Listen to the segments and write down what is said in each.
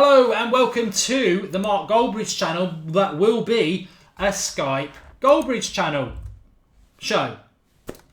Hello and welcome to the Mark Goldbridge channel that will be a Skype Goldbridge channel show.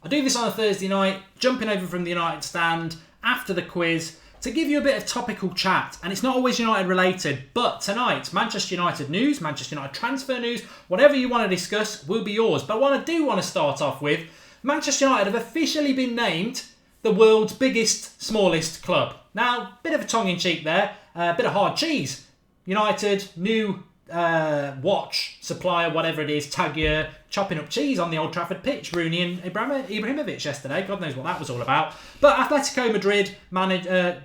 I do this on a Thursday night, jumping over from the United stand after the quiz to give you a bit of topical chat. And it's not always United related, but tonight, Manchester United news, Manchester United transfer news, whatever you want to discuss will be yours. But what I do want to start off with, Manchester United have officially been named the world's biggest, smallest club. Now, bit of a tongue-in-cheek there, a bit of hard cheese. United, new watch supplier, whatever it is, Tag Heur, chopping up cheese on the Old Trafford pitch. Rooney and Ibrahimovic yesterday. God knows what that was all about. But Atletico Madrid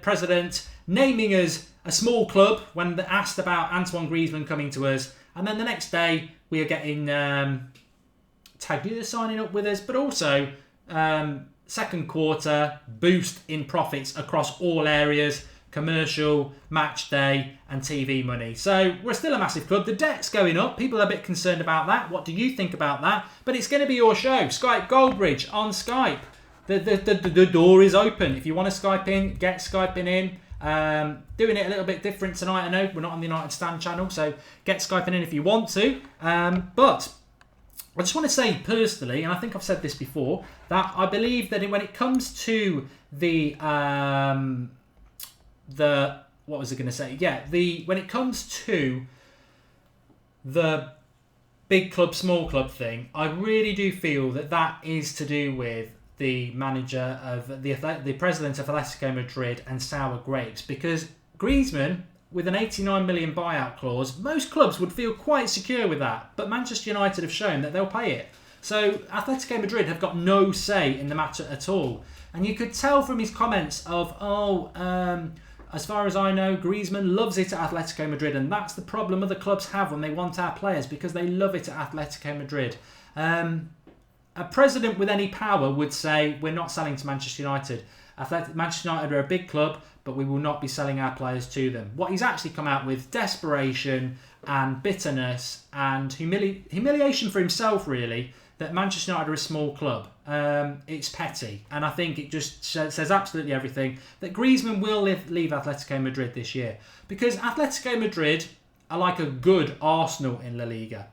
president naming us a small club when asked about Antoine Griezmann coming to us. And then the next day, we are getting Tag Heur signing up with us, but also second quarter boost in profits across all areas, commercial, match day and TV money. So we're still a massive club. The debt's going up. People are a bit concerned about that. What do you think about that? But it's going to be your show. Skype Goldbridge on Skype. The door is open. If you want to Skype in, get Skyping in. Doing it a little bit different tonight. I know we're not on the United Stand channel, so get Skyping in if you want to. But I just want to say personally, and I think I've said this before, that I believe that when it comes to the what was I going to say? Yeah, when it comes to the big club, small club thing, I really do feel that is to do with the manager of the president of Atletico Madrid and sour grapes, because Griezmann, with an 89 million buyout clause, most clubs would feel quite secure with that. But Manchester United have shown that they'll pay it. So Atletico Madrid have got no say in the matter at all. And you could tell from his comments of, as far as I know, Griezmann loves it at Atletico Madrid. And that's the problem other clubs have when they want our players, because they love it at Atletico Madrid. A president with any power would say, we're not selling to Manchester United. Manchester United are a big club, but we will not be selling our players to them. What he's actually come out with, desperation and bitterness and humiliation for himself, really, that Manchester United are a small club. It's petty. And I think it just says absolutely everything, that Griezmann will leave Atletico Madrid this year. Because Atletico Madrid are like a good Arsenal in La Liga.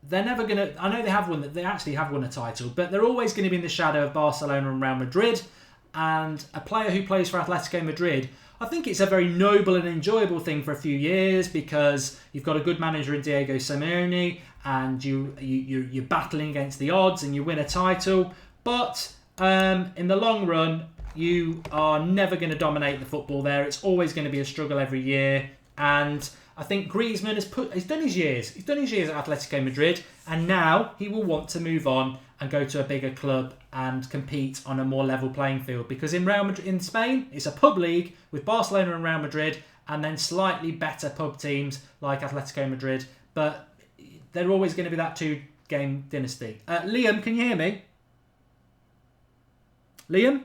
They're never going to... I know they actually have won a title, but they're always going to be in the shadow of Barcelona and Real Madrid. And a player who plays for Atletico Madrid, I think it's a very noble and enjoyable thing for a few years, because you've got a good manager in Diego Simeone, and you're battling against the odds and you win a title. But in the long run, you are never going to dominate the football there. It's always going to be a struggle every year. And I think Griezmann has done his years. He's done his years at Atletico Madrid, and now he will want to move on and go to a bigger club and compete on a more level playing field. Because in Real Madrid, in Spain, it's a pub league with Barcelona and Real Madrid, and then slightly better pub teams like Atletico Madrid. But they're always going to be that two-game dynasty. Liam, can you hear me? Liam?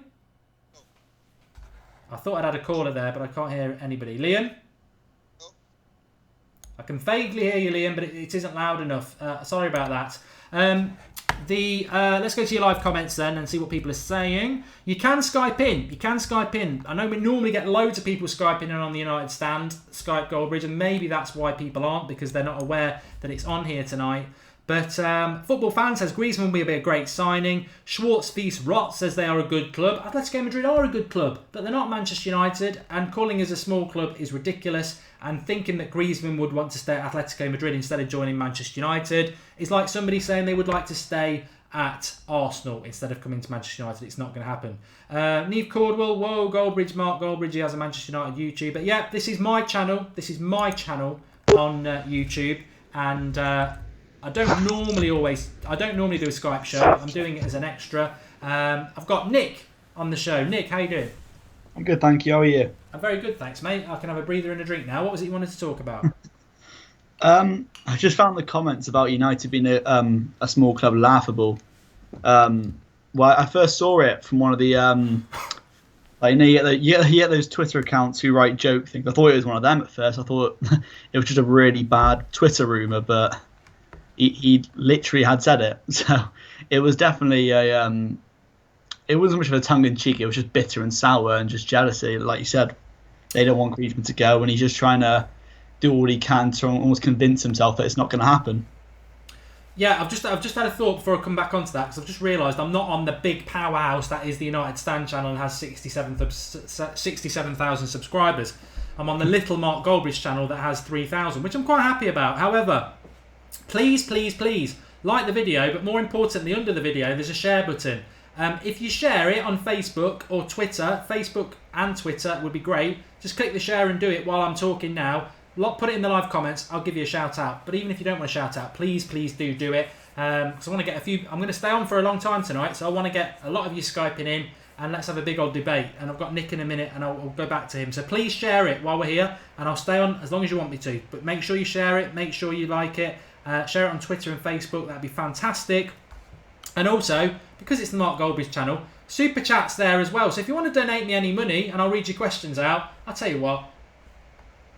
I thought I'd had a caller there, but I can't hear anybody. Liam? I can vaguely hear you, Liam, but it isn't loud enough. Sorry about that. Let's go to your live comments then and see what people are saying. You can Skype in. I know we normally get loads of people Skyping in on the United Stand, Skype Goldbridge, and maybe that's why people aren't, because they're not aware that it's on here tonight. But Football Fan says Griezmann will be a great signing. Schwartz Feast Rot says they are a good club. Atletico Madrid are a good club, but they're not Manchester United, and calling us a small club is ridiculous. And thinking that Griezmann would want to stay at Atletico Madrid instead of joining Manchester United is like somebody saying they would like to stay at Arsenal instead of coming to Manchester United. It's not going to happen. Neve Cordwell, whoa, Goldbridge, Mark Goldbridge, he has a Manchester United YouTube. But yeah, this is my channel. This is my channel on YouTube. And I don't normally do a Skype show. I'm doing it as an extra. I've got Nick on the show. Nick, how you doing? I'm good, thank you. How are you? I'm very good, thanks, mate. I can have a breather and a drink now. What was it you wanted to talk about? I just found the comments about United being a small club laughable. Well, I first saw it from one of the you get those Twitter accounts who write joke things. I thought it was one of them at first. I thought it was just a really bad Twitter rumor, but he literally had said it. So it was definitely it wasn't much of a tongue in cheek. It was just bitter and sour and just jealousy, like you said. they don't want Griezmann to go, and he's just trying to do all he can to almost convince himself that it's not going to happen. Yeah, I've just had a thought before I come back onto that, because I've just realised I'm not on the big powerhouse that is the United Stand channel and has 67,000 subscribers. I'm on the little Mark Goldbridge channel that has 3,000, which I'm quite happy about. However, please, please, please like the video, but more importantly, under the video there's a share button. If you share it on Facebook or Twitter, Facebook and Twitter would be great. Just click the share and do it while I'm talking now. Put it in the live comments. I'll give you a shout out. But even if you don't want to shout out, please do it. Because I want to get a few. I'm going to stay on for a long time tonight, so I want to get a lot of you Skyping in, and let's have a big old debate. And I've got Nick in a minute, and I'll go back to him. So please share it while we're here, and I'll stay on as long as you want me to. But make sure you share it. Make sure you like it. Share it on Twitter and Facebook. That'd be fantastic. And also, because it's the Mark Goldbridge channel, super chats there as well. So if you want to donate me any money, and I'll read your questions out, I'll tell you what.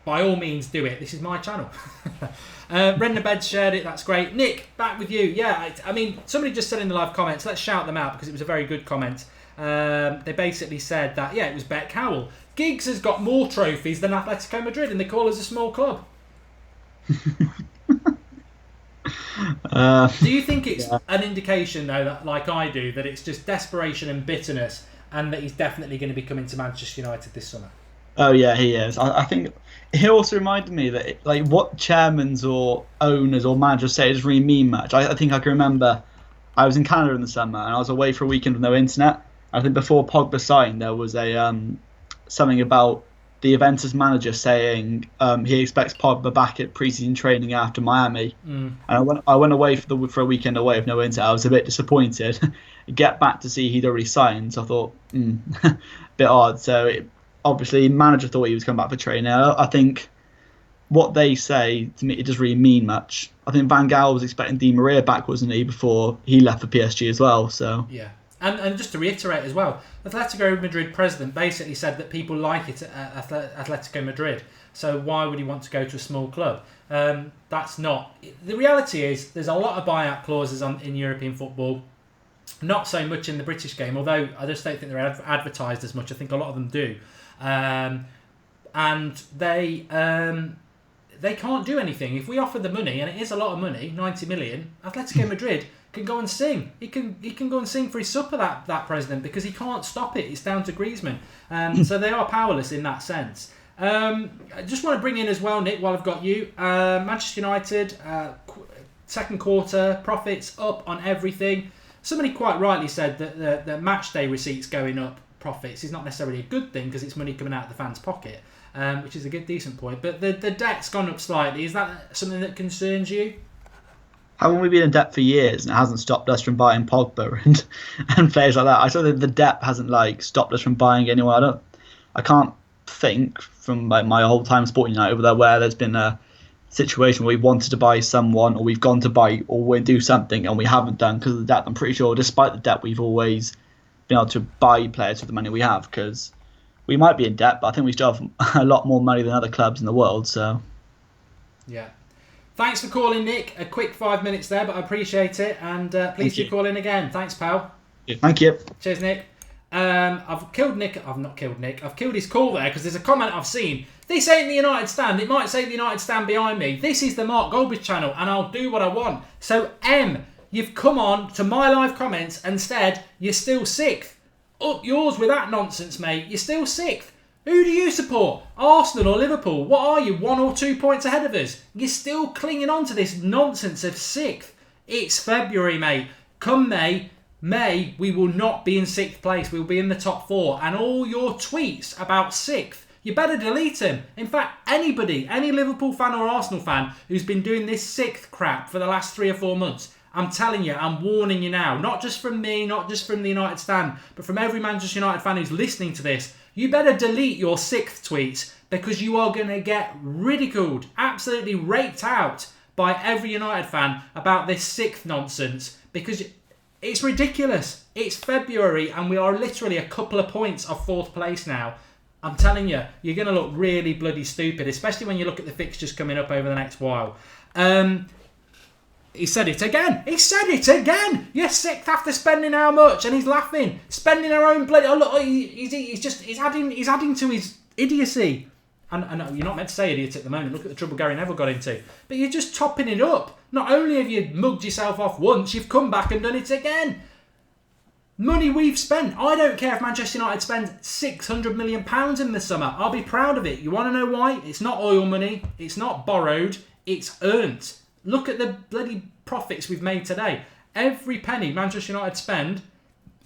By all means, do it. This is my channel. Render Beds shared it. That's great. Nick, back with you. Yeah, I mean, somebody just said in the live comments, let's shout them out because it was a very good comment. They basically said that, yeah, it was Beck Howell. Giggs has got more trophies than Atletico Madrid, and they call us a small club. Do you think it's an indication, though, that, like I do, that it's just desperation and bitterness, and that he's definitely going to be coming to Manchester United this summer? Oh yeah, he is. I think he also reminded me that like what chairmans or owners or managers say doesn't really mean much. I think I can remember I was in Canada in the summer and I was away for a weekend with no internet. I think before Pogba signed, there was a something about the Juventus manager saying he expects Pogba back at preseason training after Miami. And I went away for a weekend away with no internet. I was a bit disappointed. Get back to see he'd already signed, so I thought bit odd. So obviously, manager thought he was coming back for training. I think what they say to me, it doesn't really mean much. I think Van Gaal was expecting Di Maria back, wasn't he, before he left for PSG as well? So yeah. And just to reiterate as well, the Atletico Madrid president basically said that people like it at Atletico Madrid. So why would he want to go to a small club? That's not. The reality is there's a lot of buyout clauses in European football. Not so much in the British game, although I just don't think they're advertised as much. I think a lot of them do. And they can't do anything. If we offer the money, and it is a lot of money, 90 million, Atletico Madrid can go and sing. He can go and sing for his supper, that president, because he can't stop it. It's down to Griezmann. So they are powerless in that sense. I just want to bring in as well, Nick, while I've got you, Manchester United, second quarter, profits up on everything. Somebody quite rightly said that the match day receipts going up, profits, is not necessarily a good thing because it's money coming out of the fans' pocket, which is a good, decent point. But the debt's gone up slightly. Is that something that concerns you? Haven't we been in debt for years and it hasn't stopped us from buying Pogba and players like that? I saw that the debt hasn't stopped us from buying anyone. I can't think from my whole time Sporting United over there where there's been a situation where we wanted to buy someone or we've gone to buy or we do something and we haven't done because of the debt. I'm pretty sure despite the debt we've always been able to buy players with the money we have, because we might be in debt but I think we still have a lot more money than other clubs in the world. So yeah, thanks for calling, Nick. A quick 5 minutes there, but I appreciate it, and please do call in again. Thanks, pal. Yeah, thank you. Cheers, Nick. I've killed Nick. I've not killed Nick. I've killed his call there because there's a comment I've seen. This ain't the United Stand. It might say the United Stand behind me. This is the Mark Goldbridge channel, and I'll do what I want. So, you've come on to my live comments. Instead, you're still sixth. Up yours with that nonsense, mate. You're still sixth. Who do you support? Arsenal or Liverpool? What are you, 1 or 2 points ahead of us? You're still clinging on to this nonsense of sixth. It's February, mate. Come May, we will not be in sixth place. We'll be in the top 4. And all your tweets about sixth, you better delete them. In fact, any Liverpool fan or Arsenal fan who's been doing this sixth crap for the last 3 or 4 months, I'm telling you, I'm warning you now. Not just from me, not just from the United Stand, but from every Manchester United fan who's listening to this. You better delete your sixth tweets because you are going to get ridiculed, absolutely raked out by every United fan about this sixth nonsense because it's ridiculous. It's February and we are literally a couple of points off 4th place now. I'm telling you, you're going to look really bloody stupid, especially when you look at the fixtures coming up over the next while. He said it again. You're sixth after spending how much? And he's laughing. Spending our own bloody... Oh, look, he's adding to his idiocy. and you're not meant to say idiot at the moment. Look at the trouble Gary Neville got into. But you're just topping it up. Not only have you mugged yourself off once, you've come back and done it again. Money we've spent. I don't care if Manchester United spend £600 million in the summer. I'll be proud of it. You want to know why? It's not oil money. It's not borrowed. It's earned. Look at the bloody profits we've made today. Every penny Manchester United spend.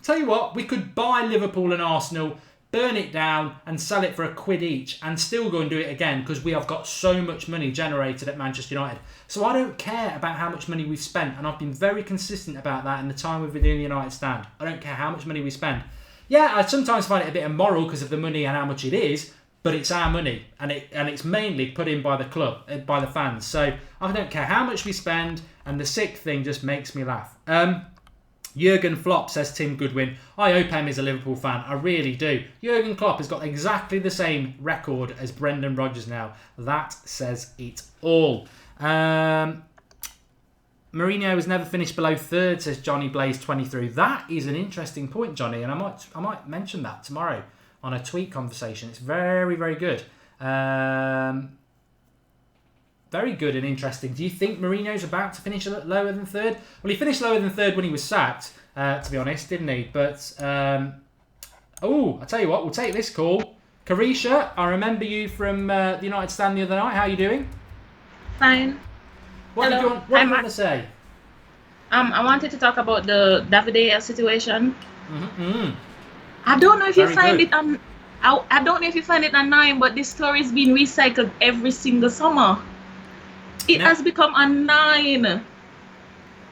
Tell you what, we could buy Liverpool and Arsenal, burn it down and sell it for £1 each and still go and do it again because we have got so much money generated at Manchester United. So I don't care about how much money we've spent, and I've been very consistent about that in the time we've been doing the United Stand. I don't care how much money we spend. Yeah, I sometimes find it a bit immoral because of the money and how much it is, but it's our money and it's mainly put in by the club, by the fans. So I don't care how much we spend, and the sick thing just makes me laugh. Jurgen Klopp, says Tim Goodwin. I hope Em is a Liverpool fan. I really do. Jurgen Klopp has got exactly the same record as Brendan Rodgers now. That says it all. Mourinho has never finished below third, says Johnny Blaze 23. That is an interesting point, Johnny, and I might mention that tomorrow on a tweet conversation. It's very, very good. Very good and interesting. Do you think Mourinho's about to finish lower than third? Well, he finished lower than third when he was sacked, to be honest, didn't he? But, I tell you what, we'll take this call. Carisha, I remember you from the United Stand the other night. How are you doing? Fine. What do you want to say? I wanted to talk about the David De Gea situation. Mm-hmm. I don't know if you Very find good. it I don't know if you find it annoying, but this story is being recycled every single summer. It has become annoying.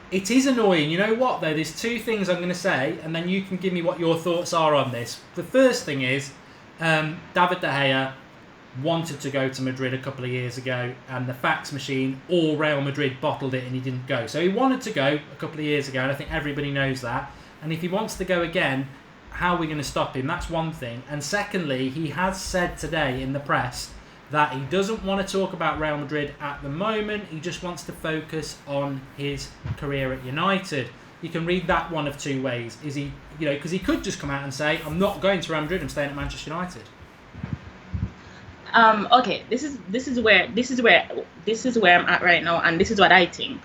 It is annoying. You know what, though? There's two things I'm going to say, and then you can give me what your thoughts are on this. The first thing is, David De Gea wanted to go to Madrid a couple of years ago, and the fax machine or Real Madrid bottled it and he didn't go. So he wanted to go a couple of years ago, and I think everybody knows that. And if he wants to go again, how are we going to stop him? That's one thing. And secondly, he has said today in the press that he doesn't want to talk about Real Madrid at the moment. He just wants to focus on his career at United. You can read that one of two ways. Is he, because he could just come out and say, "I'm not going to Real Madrid. I'm staying at Manchester United." Okay, this is where I'm at right now, and this is what I think.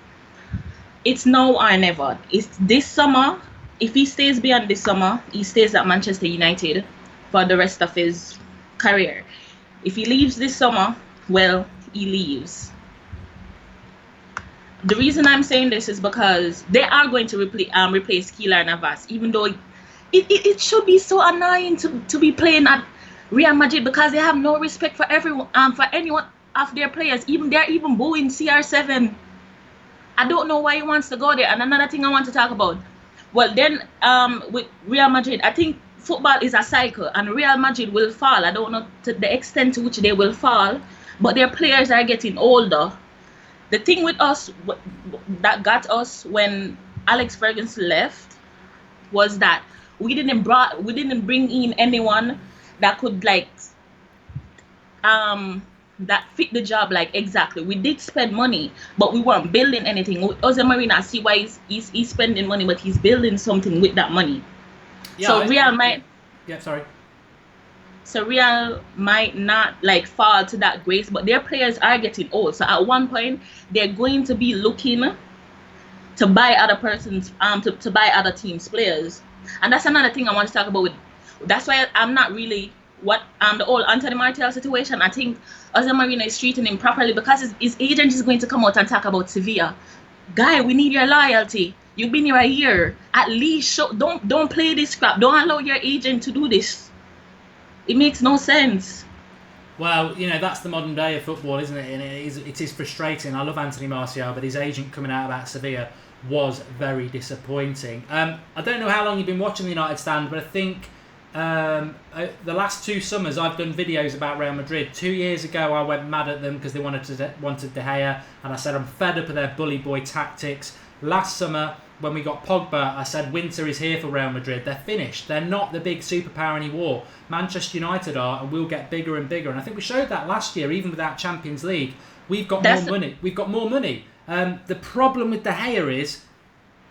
It's now or never. It's this summer. If he stays beyond this summer, he stays at Manchester United for the rest of his career. If he leaves this summer, well, he leaves. The reason I'm saying this is because they are going to replace Keylor Navas, even though it should be so annoying to be playing at Real Madrid because they have no respect for everyone, for anyone of their players. They're even booing CR7. I don't know why he wants to go there. And another thing I want to talk about. Well, then with Real Madrid, I think football is a cycle, and Real Madrid will fall. I don't know to the extent to which they will fall, but their players are getting older. The thing with us that got us when Alex Ferguson left was that we didn't bring in anyone that could that fit the job exactly. We did spend money, but we weren't building anything. Jose Mourinho, I see why he's spending money, but he's building something with that money. Yeah, so Real might. Yeah, sorry. So Real might not fall to that grace, but their players are getting old. So at one point, they're going to be looking to buy other persons, to buy other teams' players, and that's another thing I want to talk about. That's why I'm not really the whole Anthony Martial situation. I think Jose Mourinho is treating him properly because his agent is going to come out and talk about Sevilla. Guy, we need your loyalty. You've been here a year. At least don't play this crap. Don't allow your agent to do this. It makes no sense. Well, that's the modern day of football, isn't it? And it is frustrating. I love Anthony Martial, but his agent coming out about Sevilla was very disappointing. I don't know how long you've been watching the United Stand, but I think the last 2 summers I've done videos about Real Madrid. 2 years ago I went mad at them because they wanted De Gea, and I said I'm fed up of their bully boy tactics. Last summer when we got Pogba, I said winter is here for Real Madrid. They're finished. They're not the big superpower anymore. Manchester United are, and we'll get bigger and bigger. And I think we showed that last year, even without Champions League. We've got more money. We've got more money. The problem with De Gea is,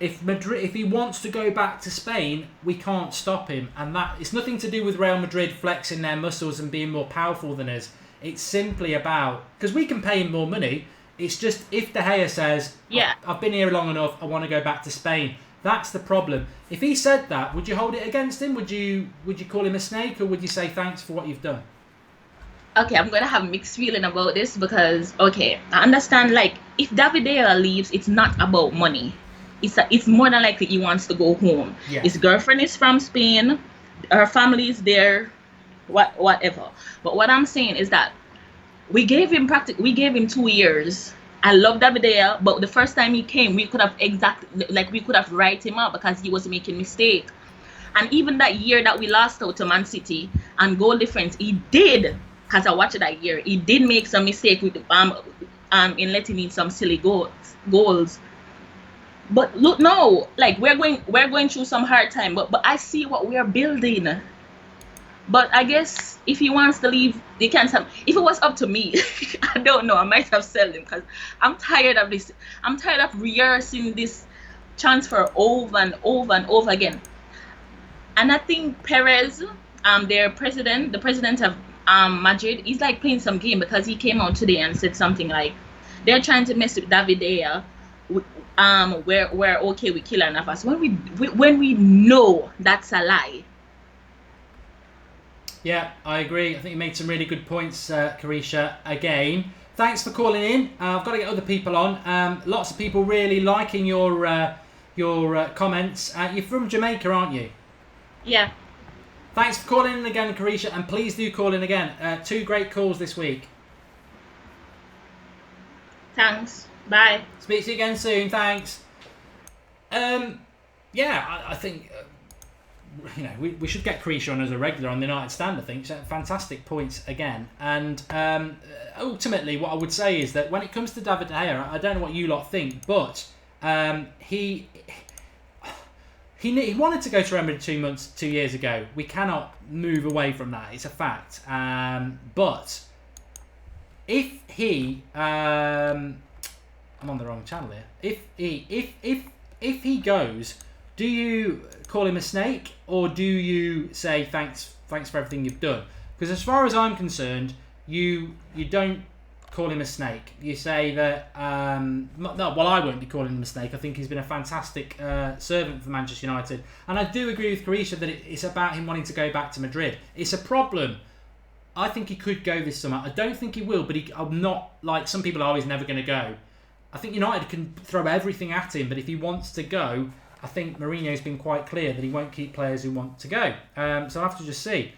if he wants to go back to Spain, we can't stop him, and that it's nothing to do with Real Madrid flexing their muscles and being more powerful than us. It's simply about, because we can pay him more money. It's just if De Gea says, Yeah. I've been here long enough, I want to go back to Spain. That's the problem. If he said that, would you hold it against him? Would you call him a snake, or would you say thanks for what you've done? Okay, I'm gonna have mixed feeling about this because I understand, like, if David De Gea leaves, it's not about money. It's more than likely he wants to go home. Yeah. His girlfriend is from Spain, her family is there, whatever. But what I'm saying is that we gave him 2 years. I love David De Gea, but the first time he came, we could have write him out because he was making mistake. And even that year that we lost out to Man City and goal difference, he did. Because I watched that year, he did make some mistake with in letting in some silly goals. But look, no, like we're going through some hard time. But I see what we are building. But I guess if he wants to leave, they can't. If it was up to me, I don't know. I might have sold him because I'm tired of this. I'm tired of rehearsing this transfer over and over and over again. And I think Perez, the president of Madrid, he's like playing some game because he came out today and said something like they're trying to mess with David De Gea. We're okay with Keylor Navas when we know that's a lie. Yeah, I agree. I think you made some really good points, Carisha. Again, thanks for calling in. I've got to get other people on. Lots of people really liking your comments. You're from Jamaica, aren't you? Yeah. Thanks for calling in again, Carisha, and please do call in again. 2 great calls this week. Thanks. Bye. Speak to you again soon. Thanks. I think we should get Carisha on as a regular on the United Stand. I think so. Fantastic points again. And ultimately, what I would say is that when it comes to David De Gea, I don't know what you lot think, but he wanted to go to Real Madrid 2 years ago. We cannot move away from that. It's a fact. But if he, I'm on the wrong channel here. If he goes, do you call him a snake, or do you say thanks for everything you've done? Because as far as I'm concerned, you don't call him a snake. You say that I won't be calling him a snake. I think he's been a fantastic servant for Manchester United, and I do agree with Carisha that it's about him wanting to go back to Madrid. It's a problem. I think he could go this summer. I don't think he will, but I'm not like some people are always never going to go. I think United can throw everything at him, but if he wants to go, I think Mourinho's been quite clear that he won't keep players who want to go. So I'll have to just see.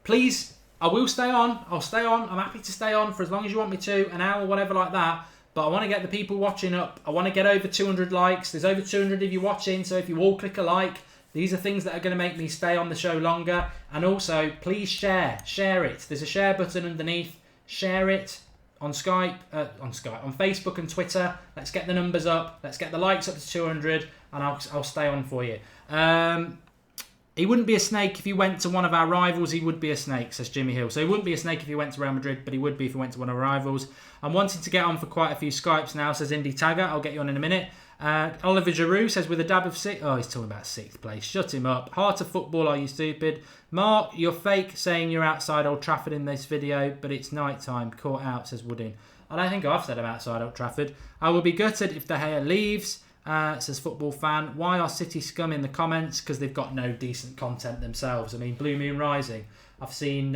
Please, I will stay on. I'll stay on. I'm happy to stay on for as long as you want me to, an hour, whatever like that. But I want to get the people watching up. I want to get over 200 likes. There's over 200 of you watching, so if you all click a like, these are things that are going to make me stay on the show longer. And also, please share it. There's a share button underneath. Share it. On Facebook and Twitter. Let's get the numbers up. Let's get the likes up to 200, and I'll stay on for you. He wouldn't be a snake if he went to one of our rivals. He would be a snake, says Jimmy Hill. So he wouldn't be a snake if he went to Real Madrid, but he would be if he went to one of our rivals. I'm wanting to get on for quite a few Skypes now, says Indy Tagger. I'll get you on in a minute. Oliver Giroux says, with a dab of sixth... Oh, he's talking about 6th place. Shut him up. Heart of football, are you stupid? Mark, you're fake saying you're outside Old Trafford in this video, but it's night time. Caught out, says Woodin. I don't think I've said I'm outside Old Trafford. I will be gutted if De Gea leaves, says Football Fan. Why are City scum in the comments? Because they've got no decent content themselves. I mean, Blue Moon Rising. I've seen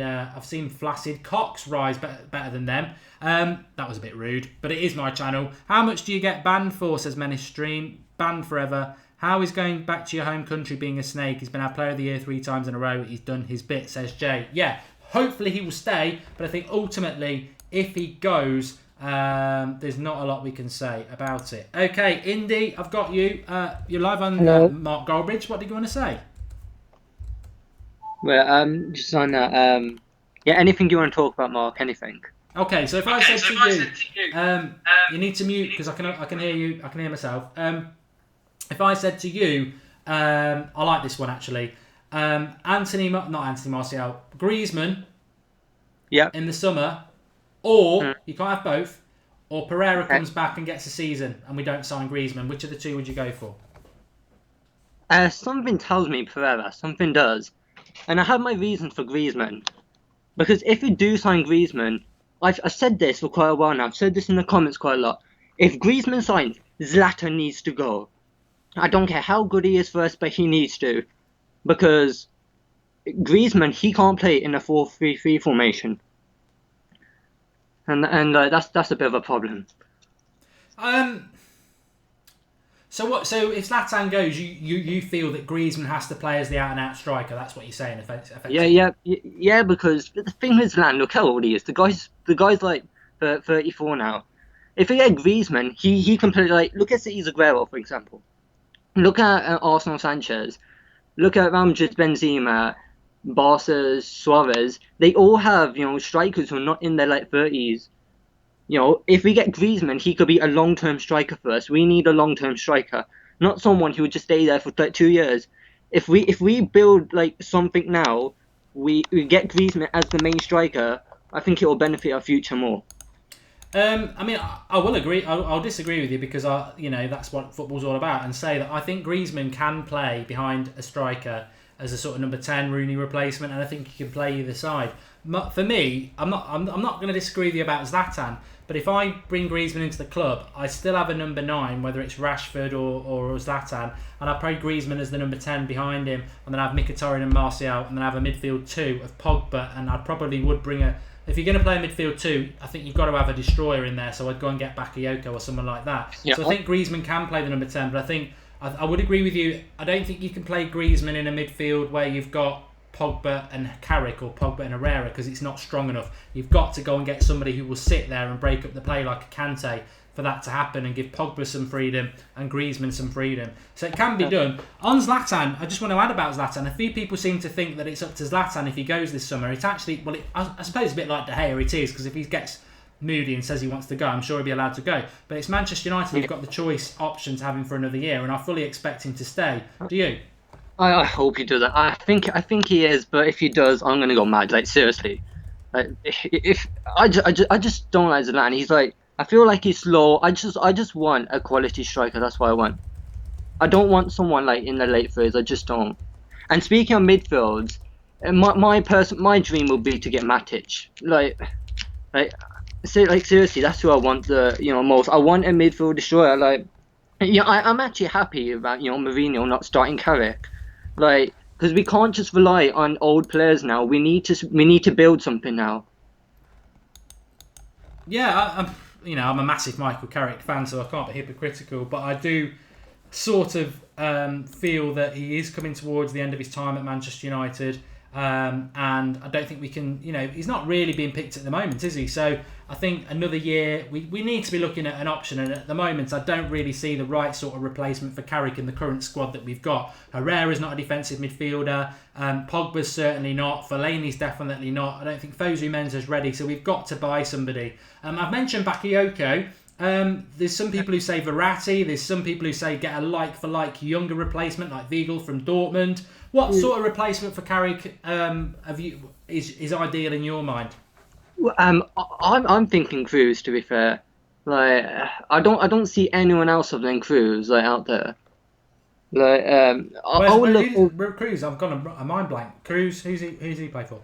Flaccid Cox rise better than them. That was a bit rude, but it is my channel. How much do you get banned for, says Menace Stream. Banned forever. How is going back to your home country being a snake? He's been our player of the year 3 times in a row. He's done his bit, says Jay. Yeah, hopefully he will stay, but I think ultimately, if he goes, there's not a lot we can say about it. Okay, Indy, I've got you. You're live on Mark Goldbridge. What did you want to say? Well, just on that, anything you want to talk about, Mark, anything. Okay, so if I said to you, you need to mute because I can hear you. I can hear myself. If I said to you, I like this one actually. Not Anthony Martial, Griezmann. Yeah. In the summer, or you can't have both, or Pereira comes back and gets a season, and we don't sign Griezmann. Which of the two would you go for? Something tells me Pereira. Something does, and I have my reasons for Griezmann. Because if we do sign Griezmann, I've said this for quite a while now. I've said this in the comments quite a lot. If Griezmann signs, Zlatan needs to go. I don't care how good he is for us, but he needs to. Because Griezmann, he can't play in a 4-3-3 formation. And that's a bit of a problem. So what? So if Zlatan goes, you feel that Griezmann has to play as the out-and-out striker. That's what you're saying, effectively. Yeah. Because the thing with Zlatan, look how old he is. The guy's like 34 now. If he had Griezmann, he can play like. Look at City's Aguero, for example. Look at Arsenal Sanchez. Look at Real Madrid's Benzema, Barca's Suarez. They all have strikers who are not in their like 30s. If we get Griezmann, he could be a long-term striker for us. We need a long-term striker, not someone who would just stay there for 2 years. If we build like something now, we get Griezmann as the main striker. I think it will benefit our future more. I mean, I will agree. I'll disagree with you because that's what football's all about, and say that I think Griezmann can play behind a striker as a sort of number 10 Rooney replacement, and I think he can play either side. For me, I'm not going to disagree with you about Zlatan, but if I bring Griezmann into the club, I still have a number 9, whether it's Rashford or Zlatan, and I play Griezmann as the number 10 behind him, and then I have Mkhitaryan and Martial, and then I have a midfield 2 of Pogba, and I probably would bring if you're going to play a midfield 2, I think you've got to have a destroyer in there, so I'd go and get Bakayoko or someone like that. Yeah, so I think Griezmann can play the number 10, but I think I would agree with you. I don't think you can play Griezmann in a midfield where you've got Pogba and Carrick or Pogba and Herrera because it's not strong enough. You've got to go and get somebody who will sit there and break up the play like a Kante for that to happen and give Pogba some freedom and Griezmann some freedom. So it can be done. On Zlatan, I just want to add about Zlatan. A few people seem to think that it's up to Zlatan if he goes this summer. It's actually, I suppose it's a bit like Tag Heur it is, because if he gets moody and says he wants to go, I'm sure he'll be allowed to go. But it's Manchester United who've got the choice option to have him for another year, and I fully expect him to stay. Do you? I hope he does that. I think he is, but if he does, I'm gonna go mad. Like seriously, like if I just don't like Zlatan. He's like, I feel like he's slow. I just want a quality striker. That's what I want. I don't want someone like in the late 30s. I just don't. And speaking of midfields, my dream would be to get Matic. Like seriously, that's who I want most. I want a midfield destroyer. Like, I'm actually happy about Mourinho not starting Carrick. Like, because we can't just rely on old players now. We need to build something now. Yeah, I'm a massive Michael Carrick fan, so I can't be hypocritical. But I do sort of feel that he is coming towards the end of his time at Manchester United. And I don't think we can, he's not really being picked at the moment, is he? So I think another year, we need to be looking at an option. And at the moment, I don't really see the right sort of replacement for Carrick in the current squad that we've got. Herrera's not a defensive midfielder. Pogba's certainly not. Fellaini's definitely not. I don't think Fosu Mensah's ready. So we've got to buy somebody. I've mentioned Bakayoko. There's some people who say Verratti. There's some people who say get a like-for-like younger replacement like Weigl from Dortmund. What sort of replacement for Carrick is ideal in your mind? I'm thinking Cruz. To be fair, like I don't see anyone else other than Cruz out there. Like I would look. Cruz. I've got a mind blank. Cruz. Who's he play for?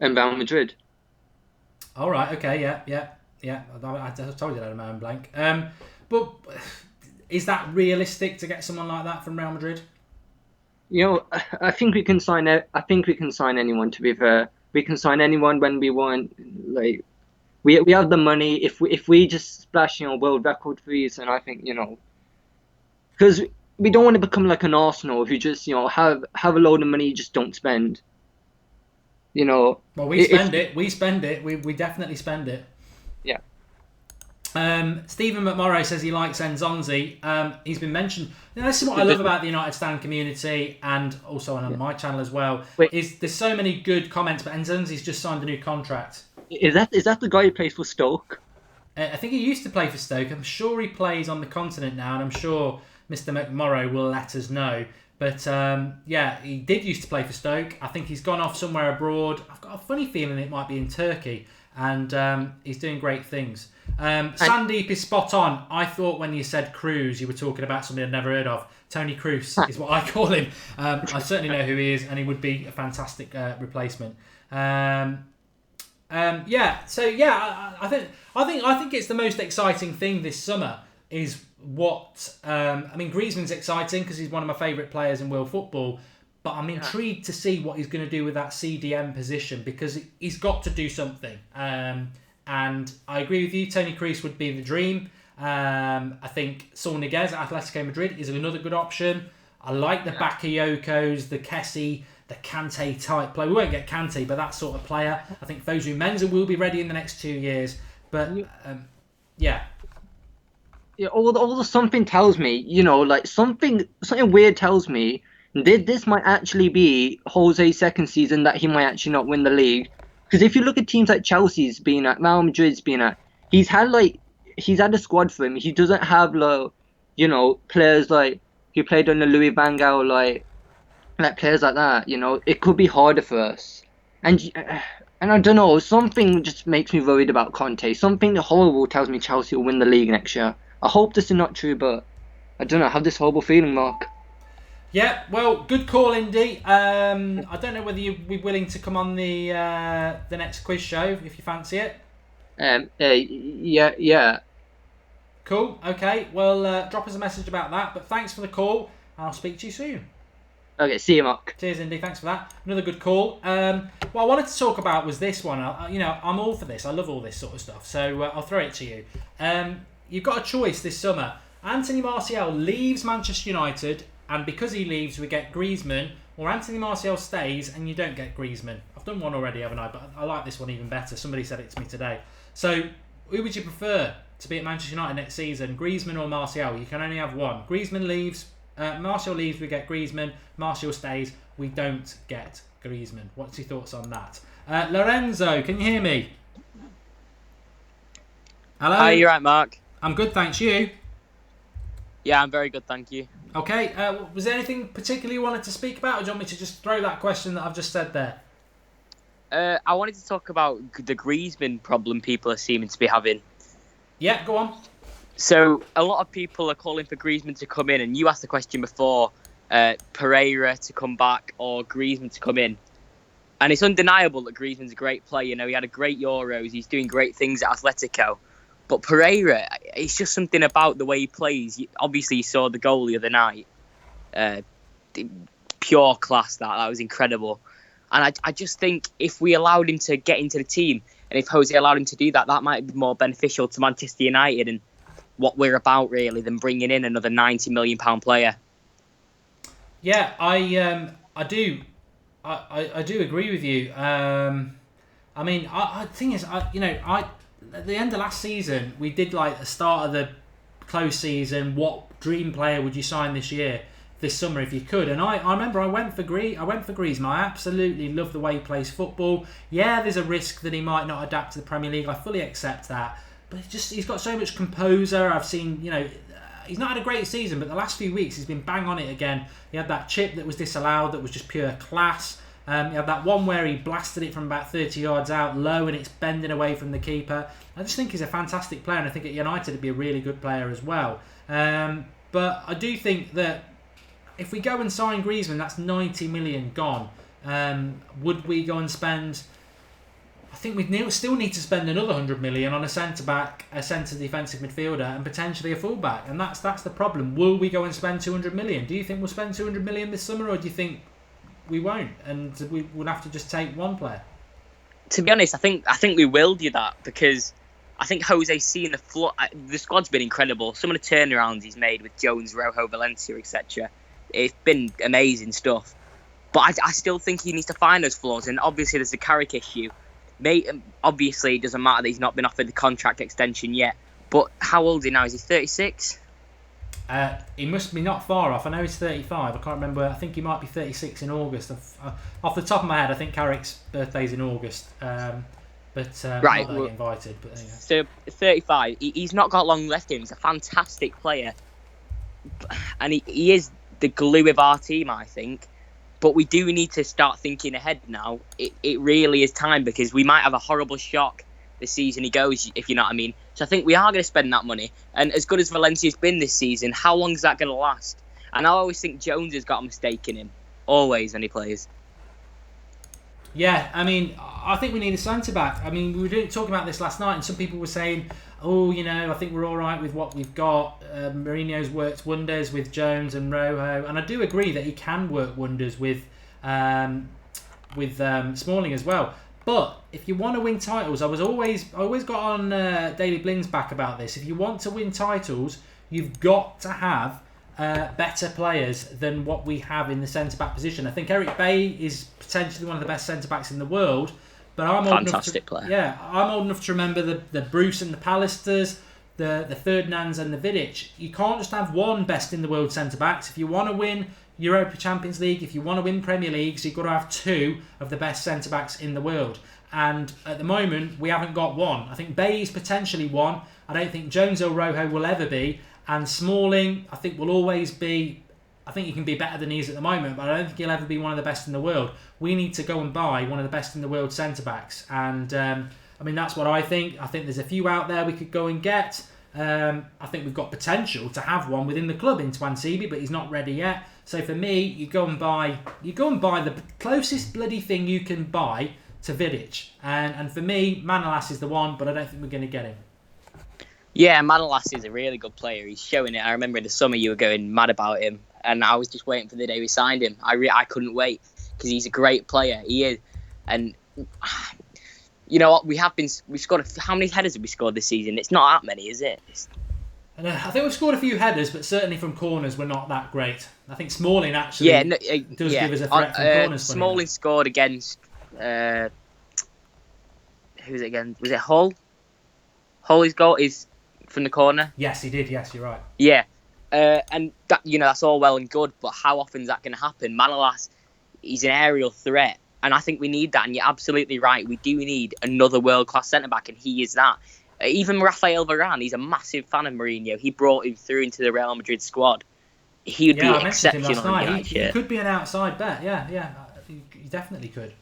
And Real Madrid. All right. Okay. Yeah. I told you that I'm mind blank. But is that realistic to get someone like that from Real Madrid? I think we can sign. I think we can sign anyone. To be fair, we can sign anyone when we want. Like, we have the money. If we just splash, world record fees, and I think because we don't want to become like an Arsenal who just have a load of money, just don't spend. Well, we spend it. We spend it. We definitely spend it. Yeah. Stephen McMorrow says he likes Nzonzi. He's been mentioned. This is what I love about the United Stan community, and also on my channel as well. Is there's so many good comments, but Nzonzi's just signed a new contract. Is that the guy who plays for Stoke? I think he used to play for Stoke. I'm sure he plays on the continent now, and I'm sure Mr. McMorrow will let us know. But he did used to play for Stoke. I think he's gone off somewhere abroad. I've got a funny feeling it might be in Turkey, and he's doing great things. Sandeep is spot on. I thought when you said Cruz, you were talking about somebody I'd never heard of. Tony Cruz is what I call him. I certainly know who he is, and he would be a fantastic replacement. I think it's the most exciting thing this summer is what Griezmann's exciting because he's one of my favourite players in world football. But I'm intrigued to see what he's going to do with that CDM position because he's got to do something. And I agree with you, Toni Kroos would be the dream. I think Saul Niguez at Atletico Madrid is another good option. I like the Bakayokos, the Kessie, the Kante type player. We won't get Kante, but that sort of player. I think Fosu Mensah will be ready in the next 2 years. But, Yeah, all the something tells me, something weird tells me this might actually be Jose's second season that he might actually not win the league. Because if you look at teams like Chelsea's been at, Real Madrid's been at, he's had a squad for him. He doesn't have players like he played under Louis van Gaal, like players like that. It could be harder for us. And I don't know, something just makes me worried about Conte. Something horrible tells me Chelsea will win the league next year. I hope this is not true, but I don't know. I have this horrible feeling, Mark. Yeah, well, good call, Indy. I don't know whether you'd be willing to come on the next quiz show if you fancy it. Yeah. Cool. Okay. Well, drop us a message about that. But thanks for the call, and I'll speak to you soon. Okay. See you, Mark. Cheers, Indy. Thanks for that. Another good call. What I wanted to talk about was this one. I'm all for this. I love all this sort of stuff. So I'll throw it to you. You've got a choice this summer. Anthony Martial leaves Manchester United. And because he leaves, we get Griezmann, or Anthony Martial stays and you don't get Griezmann. I've done one already, haven't I? But I like this one even better. Somebody said it to me today. So, who would you prefer to be at Manchester United next season, Griezmann or Martial? You can only have one. Griezmann leaves, Martial leaves, we get Griezmann. Martial stays, we don't get Griezmann. What's your thoughts on that? Lorenzo, can you hear me? Hello? Hi, you right, Mark? I'm good, thanks. You? Yeah, I'm very good, thank you. Okay, was there anything particular you wanted to speak about, or do you want me to just throw that question that I've just said there? I wanted to talk about the Griezmann problem people are seeming to be having. Yeah, go on. So, a lot of people are calling for Griezmann to come in, and you asked the question before, Pereira to come back or Griezmann to come in. And it's undeniable that Griezmann's a great player. He had a great Euros, he's doing great things at Atletico. But Pereira, it's just something about the way he plays. Obviously, you saw the goal the other night. Pure class, that was incredible. And I just think if we allowed him to get into the team, and if Jose allowed him to do that, that might be more beneficial to Manchester United and what we're about, really, than bringing in another £90 million player. Yeah, I do. I do agree with you. The thing is, at the end of last season, we did like the start of the close season. What dream player would you sign this summer if you could? And I remember I went for Griezmann. I absolutely love the way he plays football. Yeah, there's a risk that he might not adapt to the Premier League. I fully accept that. But he's got so much composure. I've seen, he's not had a great season, but the last few weeks he's been bang on it again. He had that chip that was disallowed that was just pure class. He had that one where he blasted it from about 30 yards out low and it's bending away from the keeper. I just think he's a fantastic player, and I think at United he'd be a really good player as well. But I do think that if we go and sign Griezmann, that's 90 million gone. Would we go and spend... I think we still need to spend another 100 million on a centre-back, a centre defensive midfielder, and potentially a full-back. And that's the problem. Will we go and spend 200 million? Do you think we'll spend 200 million this summer, or do you think we won't, and we would have to just take one player? To be honest, I think we will do that, because I think Jose's seen the squad's been incredible. Some of the turnarounds he's made with Jones, Rojo, Valencia, etc. It's been amazing stuff. But I still think he needs to find those flaws, and obviously there's the Carrick issue. Obviously it doesn't matter that he's not been offered the contract extension yet. But how old is he now? Is he 36? He must be not far off. I know he's 35. I can't remember. I think he might be 36 in August. Off the top of my head, I think Carrick's birthday's in August. Right. Not that I get invited. But so 35. He's not got long left in him. He's a fantastic player, and he is the glue of our team, I think. But we do need to start thinking ahead now. It really is time, because we might have a horrible shock the season he goes, if you know what I mean. So I think we are going to spend that money. And as good as Valencia's been this season, how long is that going to last? And I always think Jones has got a mistake in him. Always when he plays. Yeah, I mean, I think we need a centre-back. I mean, we were talking about this last night, and some people were saying, oh, you know, I think we're all right with what we've got. Mourinho's worked wonders with Jones and Rojo, and I do agree that he can work wonders with Smalling as well. But if you want to win titles, I always got on Daily Bling's back about this. If you want to win titles, you've got to have better players than what we have in the centre-back position. I think Eric Bailly is potentially one of the best centre-backs in the world. But I'm old player. Yeah, I'm old enough to remember the Bruce and the Pallisters, the Ferdinands and the Vidic. You can't just have one best in the world centre-backs. If you want to win Europa Champions League, if you want to win Premier Leagues, you've got to have two of the best centre-backs in the world. And at the moment, we haven't got one. I think Bailly's potentially one. I don't think Jones or Rojo will ever be. And Smalling, I think, will always be... I think he can be better than he is at the moment, but I don't think he'll ever be one of the best in the world. We need to go and buy one of the best in the world centre-backs. And, I mean, that's what I think. I think there's a few out there we could go and get. I think we've got potential to have one within the club in Twansibi, but he's not ready yet. So for me, you go and buy the closest bloody thing you can buy to Vidic. And for me, Manolas is the one, but I don't think we're going to get him. Yeah, Manolas is a really good player. He's showing it. I remember in the summer you were going mad about him, and I was just waiting for the day we signed him. I couldn't wait because he's a great player. He is, and you know what? We've scored. How many headers have we scored this season? It's not that many, is it? I think we've scored a few headers, but certainly from corners we're not that great. I think Smalling actually does give us a threat from corners. Smalling scored against who was it again? Was it Hull? Hull's goal is from the corner. Yes, he did. Yes, you're right. Yeah, and that, you know, that's all well and good, but how often is that going to happen? Manolas, he's an aerial threat, and I think we need that. And you're absolutely right. We do need another world-class centre back, and he is that. Even Rafael Varane, he's a massive fan of Mourinho. He brought him through into the Real Madrid squad. He would be exceptional. He could be an outside bet. Yeah, he definitely could.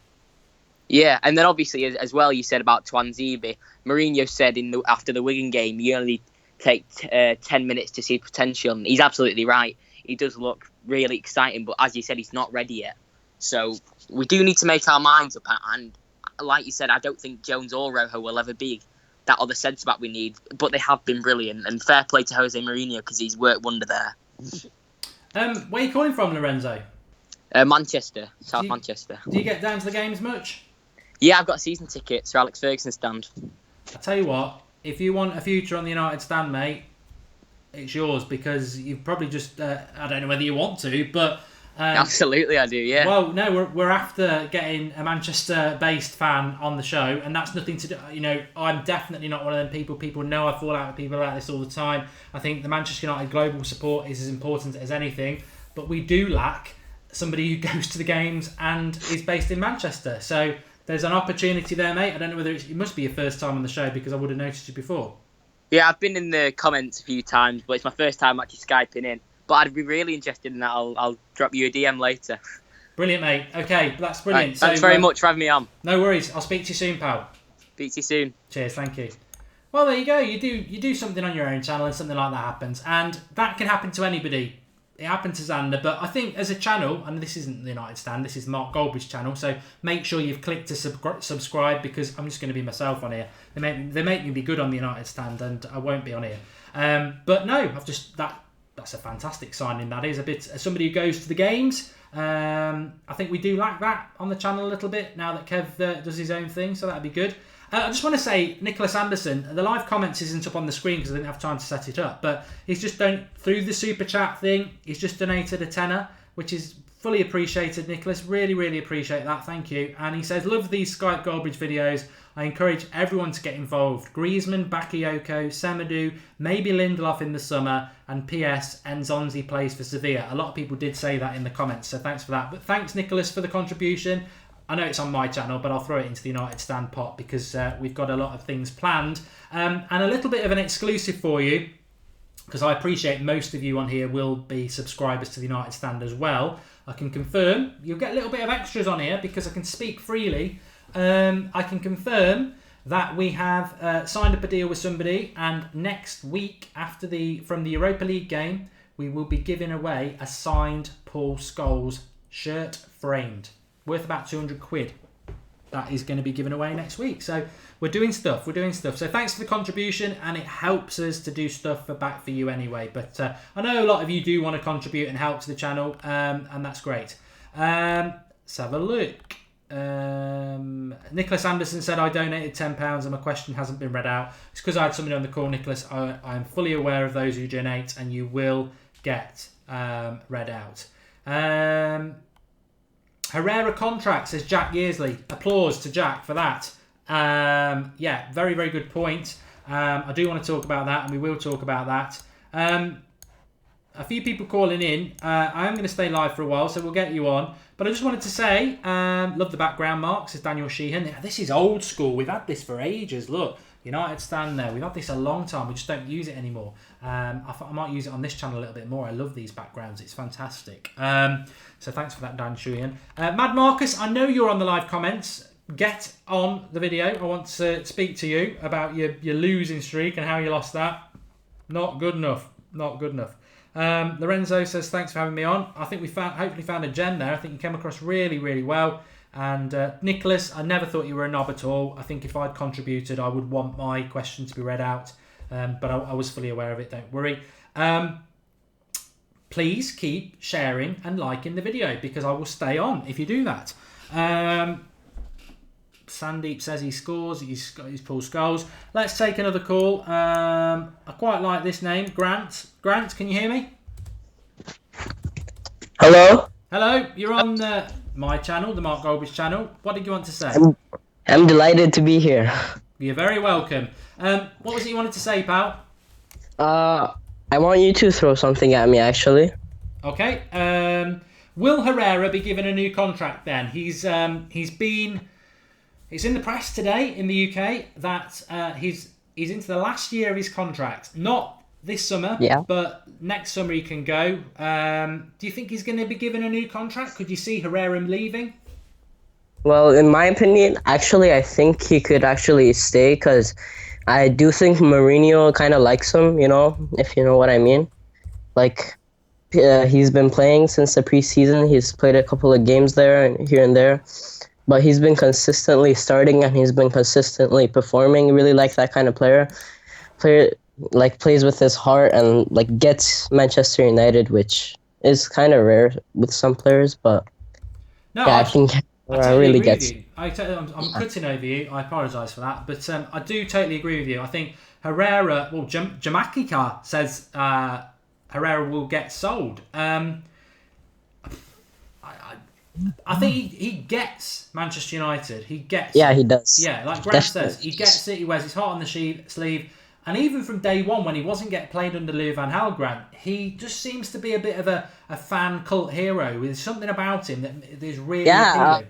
Yeah, and then obviously as well, you said about Twanzebe. Mourinho said after the Wigan game, you only take 10 minutes to see potential. And he's absolutely right. He does look really exciting, but as you said, he's not ready yet. So we do need to make our minds up. And like you said, I don't think Jones or Rojo will ever be that other centre back we need, but they have been brilliant. And fair play to Jose Mourinho because he's worked wonder there. Where are you calling from, Lorenzo? Manchester, South Manchester. Do you get down to the games much? Yeah, I've got a season ticket to Alex Ferguson stand. I tell you what, if you want a future on the United stand, mate, it's yours because you've probably just I don't know whether you want to, but absolutely I do. Yeah. Well, no, we're after getting a Manchester-based fan on the show, and that's nothing to do. You know, I'm definitely not one of them people. People know I fall out with people like this all the time. I think the Manchester United global support is as important as anything, but we do lack somebody who goes to the games and is based in Manchester. So there's an opportunity there, mate. I don't know whether it must be your first time on the show because I would have noticed you before. Yeah, I've been in the comments a few times, but it's my first time actually Skyping in. But I'd be really interested in that. I'll drop you a DM later. Brilliant, mate. Okay, that's brilliant. Right, thanks very much for having me on. No worries. I'll speak to you soon, pal. Speak to you soon. Cheers, thank you. Well, there you go. You do something on your own channel and something like that happens. And that can happen to anybody. It happened to Xander, but I think as a channel, and this isn't the United Stand, this is Mark Goldbridge's channel, so make sure you've clicked to subscribe because I'm just going to be myself on here. They make me be good on the United Stand, and I won't be on here. But no, that's a fantastic signing. That is a bit as somebody who goes to the games. I think we do lack that on the channel a little bit now that Kev does his own thing, so that'd be good. I just want to say, Nicholas Anderson, the live comments isn't up on the screen because I didn't have time to set it up, but he's just through the super chat thing, he's just donated a tenner, which is fully appreciated, Nicholas. Really, really appreciate that. Thank you. And he says, love these Skype Goldbridge videos. I encourage everyone to get involved. Griezmann, Bakayoko, Semedo, maybe Lindelof in the summer, and PS, Nzonzi plays for Sevilla. A lot of people did say that in the comments, so thanks for that. But thanks, Nicholas, for the contribution. I know it's on my channel, but I'll throw it into the United Stand pot because we've got a lot of things planned. And a little bit of an exclusive for you, because I appreciate most of you on here will be subscribers to the United Stand as well. I can confirm you'll get a little bit of extras on here because I can speak freely. I can confirm that we have signed up a deal with somebody, and next week from the Europa League game, we will be giving away a signed Paul Scholes shirt framed. Worth about £200. that is going to be given away next week. So we're doing stuff. So thanks for the contribution, and it helps us to do stuff back for you anyway. But I know a lot of you do want to contribute and help to the channel, and that's great. Let's have a look. Nicholas Anderson said, I donated £10 and my question hasn't been read out. It's because I had somebody on the call, Nicholas. I'm fully aware of those who donate, and you will get read out. Herrera contract, says Jack Yearsley. Applause to Jack for that. Yeah, very, very good point. I do want to talk about that, and we will talk about that. A few people calling in. I am going to stay live for a while, so we'll get you on. But I just wanted to say, love the background, Mark, says Daniel Sheehan. This is old school. We've had this for ages. Look, United stand there. We've had this a long time. We just don't use it anymore. I thought I might use it on this channel a little bit more. I love these backgrounds. It's fantastic. So thanks for that, Dan Sheehan. Mad Marcus, I know you're on the live comments. Get on the video. I want to speak to you about your losing streak and how you lost that. Not good enough. Not good enough. Lorenzo says, thanks for having me on. I think we hopefully found a gem there. I think you came across really, really well. And Nicholas, I never thought you were a knob at all. I think if I'd contributed, I would want my question to be read out. But I was fully aware of it, don't worry. Please keep sharing and liking the video, because I will stay on if you do that. Sandeep says he scores. He's Paul Scholes. Let's take another call. I quite like this name, Grant. Grant, can you hear me? Hello? Hello, you're on my channel, the Mark Goldbridge channel. What did you want to say? I'm delighted to be here. You're very welcome. What was it you wanted to say, pal? I want you to throw something at me, actually. Okay. Will Herrera be given a new contract then? It's in the press today in the UK that he's into the last year of his contract. Not this summer, but next summer he can go. Do you think he's going to be given a new contract? Could you see Herrera leaving? Well, in my opinion, actually, I think he could actually stay, because I do think Mourinho kind of likes him, if you know what I mean. Like, he's been playing since the preseason. He's played a couple of games there and here and there. But he's been consistently starting, and he's been consistently performing. Really like that kind of player like plays with his heart and like gets Manchester United, which is kind of rare with some players. But no, yeah, I think totally really agree gets. with you. I'm cutting over you. I apologise for that, but I do totally agree with you. I think Herrera. Well, Jamakika says Herrera will get sold. I think he gets Manchester United. He gets. Yeah, he does. Yeah, like Grant says, he gets it. He wears his heart on the sleeve. And even from day one, when he wasn't getting played under Louis van Gaal, Grant, he just seems to be a bit of a fan cult hero. There's something about him that is really appealing.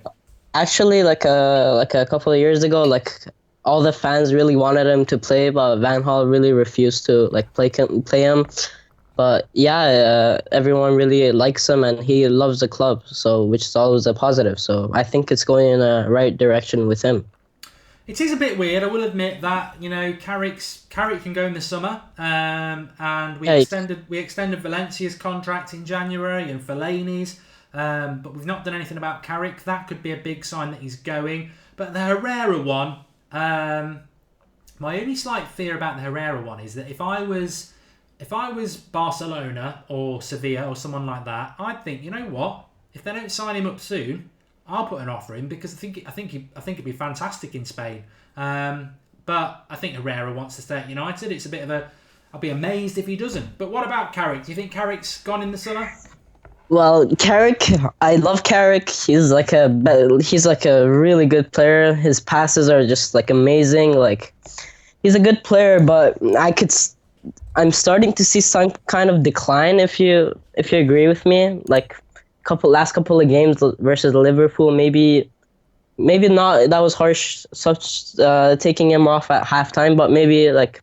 Actually, like a couple of years ago, like all the fans really wanted him to play, but Van Gaal really refused to like play him. But yeah, everyone really likes him, and he loves the club, so which is always a positive. So I think it's going in the right direction with him. It is a bit weird, I will admit that. Carrick can go in the summer, and we extended Valencia's contract in January and Fellaini's, but we've not done anything about Carrick. That could be a big sign that he's going. But the Herrera one, my only slight fear about the Herrera one is that if I was Barcelona or Sevilla or someone like that, I'd think, you know what? If they don't sign him up soon, I'll put an offer in, because I think he'd be fantastic in Spain. But I think Herrera wants to stay at United. It's a bit of I'll be amazed if he doesn't. But what about Carrick? Do you think Carrick's gone in the summer? Well, Carrick, I love Carrick. He's like a really good player. His passes are just like amazing. Like, he's a good player, but I'm starting to see some kind of decline. If you agree with me, like last couple of games versus Liverpool, maybe not. That was harsh, taking him off at halftime. But maybe like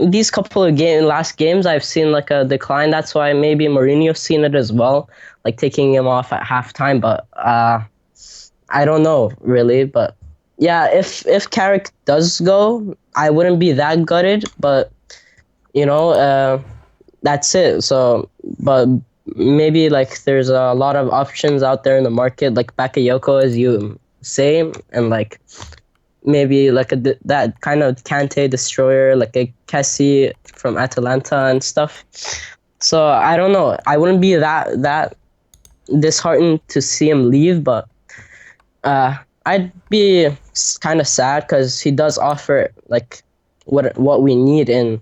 these couple of last games, I've seen like a decline. That's why maybe Mourinho's seen it as well, like taking him off at halftime. But I don't know really. But yeah, if Carrick does go, I wouldn't be that gutted. But that's it. So, but maybe like there's a lot of options out there in the market, like Bakayoko, as you say, and like maybe like that kind of Kante destroyer, like a Kessie from Atalanta and stuff. So I don't know. I wouldn't be that disheartened to see him leave, but I'd be kind of sad because he does offer like what we need in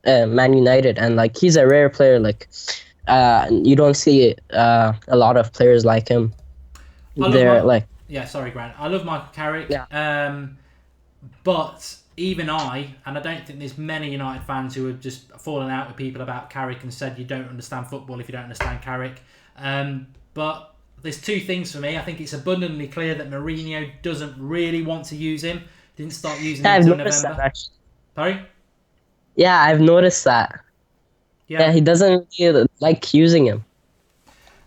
Man United, and like he's a rare player. Like you don't see a lot of players like him. Yeah, sorry, Grant. I love Michael Carrick. Yeah. But even and I don't think there's many United fans who have just fallen out with people about Carrick and said you don't understand football if you don't understand Carrick. But there's two things for me. I think it's abundantly clear that Mourinho doesn't really want to use him. Didn't start using him until November. Sorry? Yeah, I've noticed that. Yeah, he doesn't really like using him.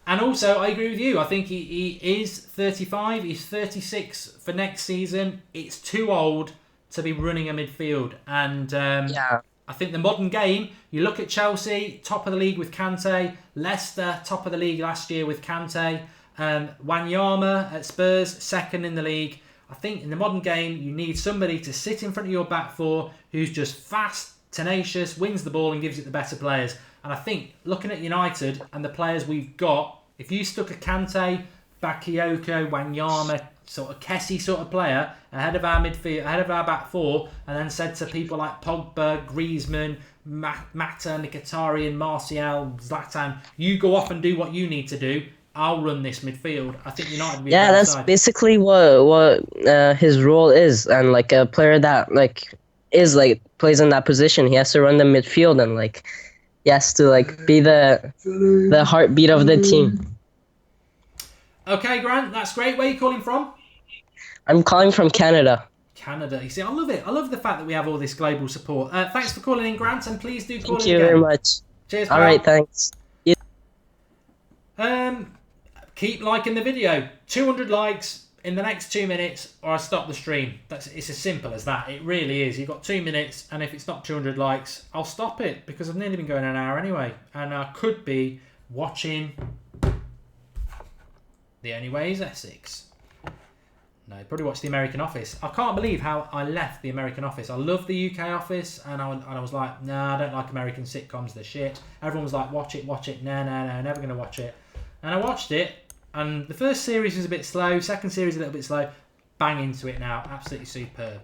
And also, I agree with you. I think he is 35. He's 36 for next season. It's too old to be running a midfield. And I think the modern game, you look at Chelsea, top of the league with Kante. Leicester, top of the league last year with Kante. Wanyama at Spurs, second in the league. I think in the modern game, you need somebody to sit in front of your back four who's just fast, tenacious, wins the ball and gives it the better players. And I think, looking at United and the players we've got, if you stuck a Kante, Bakayoko, Wanyama, sort of Kessie sort of player ahead of our midfield, ahead of our back four, and then said to people like Pogba, Griezmann, Mata, Mkhitaryan, Martial, Zlatan, you go off and do what you need to do. I'll run this midfield. I think United would be a better side. Basically what his role is, and like a player that like is like plays in that position, he has to run the midfield and like he has to like be the heartbeat of the team. Okay, Grant, that's great. Where are you calling from? I'm calling from Canada. Canada. You see, I love it. I love the fact that we have all this global support. Thanks for calling in, Grant, and please do call in again. Thank you very much. Cheers, all right, thanks. Keep liking the video. 200 likes in the next 2 minutes or I stop the stream. It's as simple as that. It really is. You've got 2 minutes, and if it's not 200 likes, I'll stop it because I've nearly been going an hour anyway. And I could be watching The Only Way is Essex. No, probably watch The American Office. I can't believe how I left The American Office. I love the UK Office, and I was like, nah, I don't like American sitcoms, they're shit. Everyone was like, watch it. No, never going to watch it. And I watched it, and the first series was a bit slow, second series a little bit slow. Bang into it now, absolutely superb.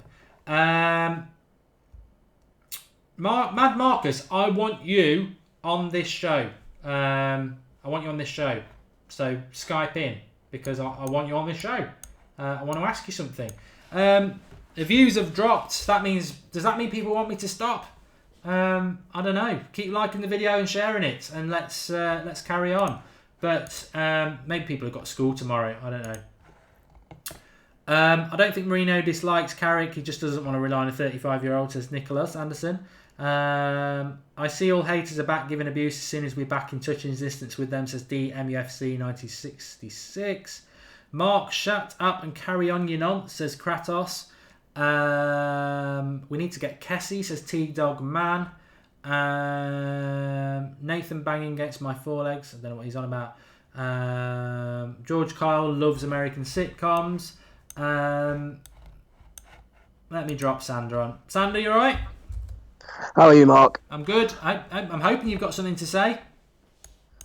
Mad Marcus, I want you on this show. So Skype in, because I want you on this show. I want to ask you something. The views have dropped. Does that mean people want me to stop? I don't know. Keep liking the video and sharing it, and let's carry on. But maybe people have got school tomorrow. I don't know. I don't think Mourinho dislikes Carrick. He just doesn't want to rely on a 35-year-old, says Nicholas Anderson. I see all haters are back giving abuse as soon as we're back in touching distance with them, says DMUFC 1966. Mark, shut up and carry on your nonce, says Kratos. We need to get Kessie, says T-Dog Man. Nathan banging against my forelegs. I don't know what he's on about. George Kyle loves American sitcoms. Let me drop Sandra on. Sandra, you alright? How are you, Mark? I'm good. I'm hoping you've got something to say.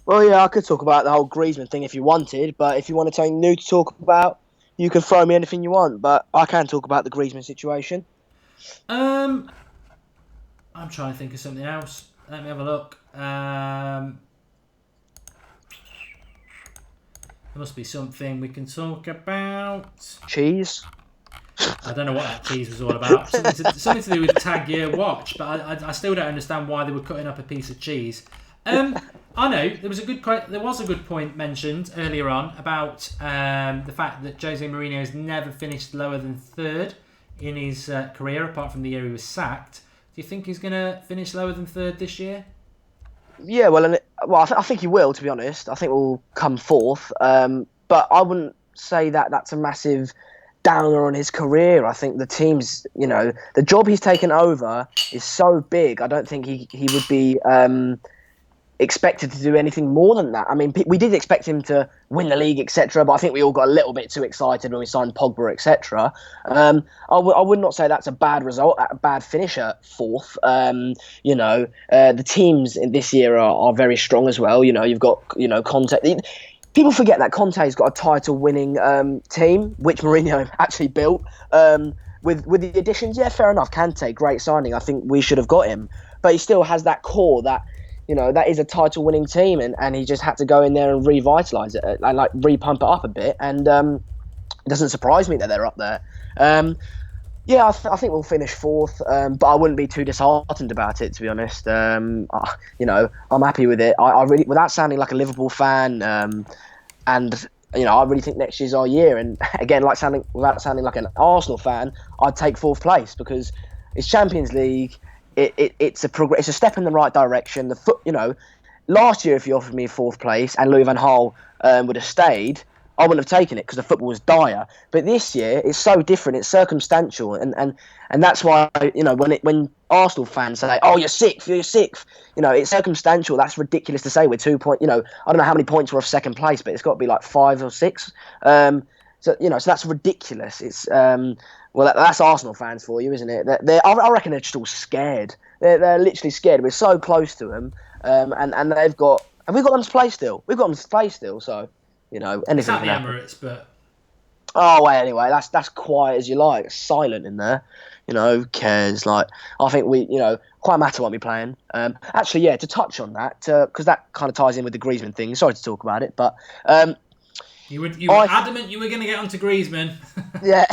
Well, yeah, I could talk about the whole Griezmann thing if you wanted, but if you wanted something new to talk about, you can throw me anything you want, but I can talk about the Griezmann situation. I'm trying to think of something else. Let me have a look. There must be something we can talk about. Cheese? I don't know what that cheese was all about. Something to do with Tag Heur watch, but I still don't understand why they were cutting up a piece of cheese. I know there was a good point mentioned earlier on about the fact that Jose Mourinho has never finished lower than third in his career, apart from the year he was sacked. Do you think he's going to finish lower than third this year? Yeah, I think he will, to be honest. I think we'll come fourth, but I wouldn't say that that's a massive downer on his career. I think the team's, the job he's taken over is so big. I don't think he would be expected to do anything more than that. I mean, we did expect him to win the league, etc. But I think we all got a little bit too excited when we signed Pogba, etc. I would not say that's a bad result, a bad finish at fourth. The teams in this year are very strong as well. You've got Conte. People forget that Conte's got a title-winning team, which Mourinho actually built. With the additions, yeah, fair enough. Kante, great signing. I think we should have got him, but he still has that core that. That is a title-winning team, and he just had to go in there and revitalise it, and repump it up a bit. And it doesn't surprise me that they're up there. I think we'll finish fourth, but I wouldn't be too disheartened about it, to be honest. I'm happy with it. I really, without sounding like a Liverpool fan, and I really think next year's our year. And again, without sounding like an Arsenal fan, I'd take fourth place because it's Champions League. It's a step in the right direction. Last year if you offered me fourth place and Louis van Gaal would have stayed, I wouldn't have taken it because the football was dire. But this year it's so different. It's circumstantial, and that's why when Arsenal fans say, "Oh, you're sixth," it's circumstantial. That's ridiculous to say. We're 2 point. I don't know how many points we're off second place, but it's got to be like 5 or 6. So that's ridiculous. It's that's Arsenal fans for you, isn't it? I reckon they're just all scared. They're literally scared. We're so close to them, and they've got. And we've got them to play still. We've got them to play still. So anything It's at can the happen. Emirates, but Oh, well, anyway, that's quiet as you like. It's silent in there. Who cares? I think Juan Mata won't be playing. Actually, yeah, to touch on that, because that kind of ties in with the Griezmann thing. Sorry to talk about it, but you were adamant you were going to get onto Griezmann. yeah,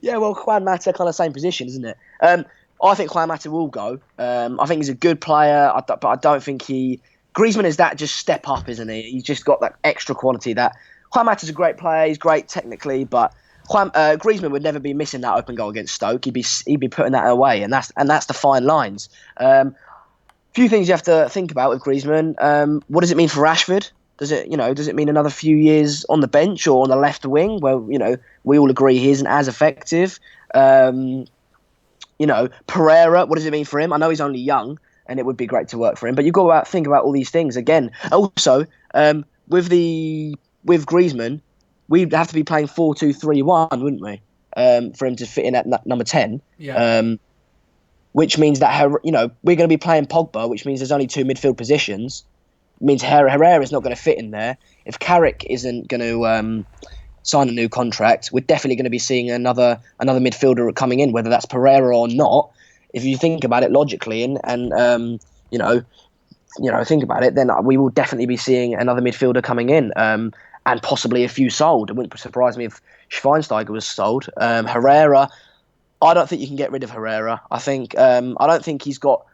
yeah. Well, Juan Mata, kind of same position, isn't it? I think Juan Mata will go. I think he's a good player, but I don't think Griezmann is that just step up, isn't he? He's just got that extra quality that Juan Mata's a great player. He's great technically, but Griezmann would never be missing that open goal against Stoke. He'd be putting that away, and that's the fine lines. Few things you have to think about with Griezmann. What does it mean for Rashford? Does it mean another few years on the bench or on the left wing where we all agree he isn't as effective? Pereira, what does it mean for him? I know he's only young, and it would be great to work for him, but you've got to think about all these things again. Also, with Griezmann, we'd have to be playing 4-2-3-1, wouldn't we? For him to fit in at number 10. Yeah. Which means that we're going to be playing Pogba, which means there's only 2 midfield positions. It means Herrera is not going to fit in there. If Carrick isn't going to sign a new contract, we're definitely going to be seeing another midfielder coming in, whether that's Pereira or not. If you think about it logically and think about it, then we will definitely be seeing another midfielder coming in, and possibly a few sold. It wouldn't surprise me if Schweinsteiger was sold. Herrera, I don't think you can get rid of Herrera. I don't think he's got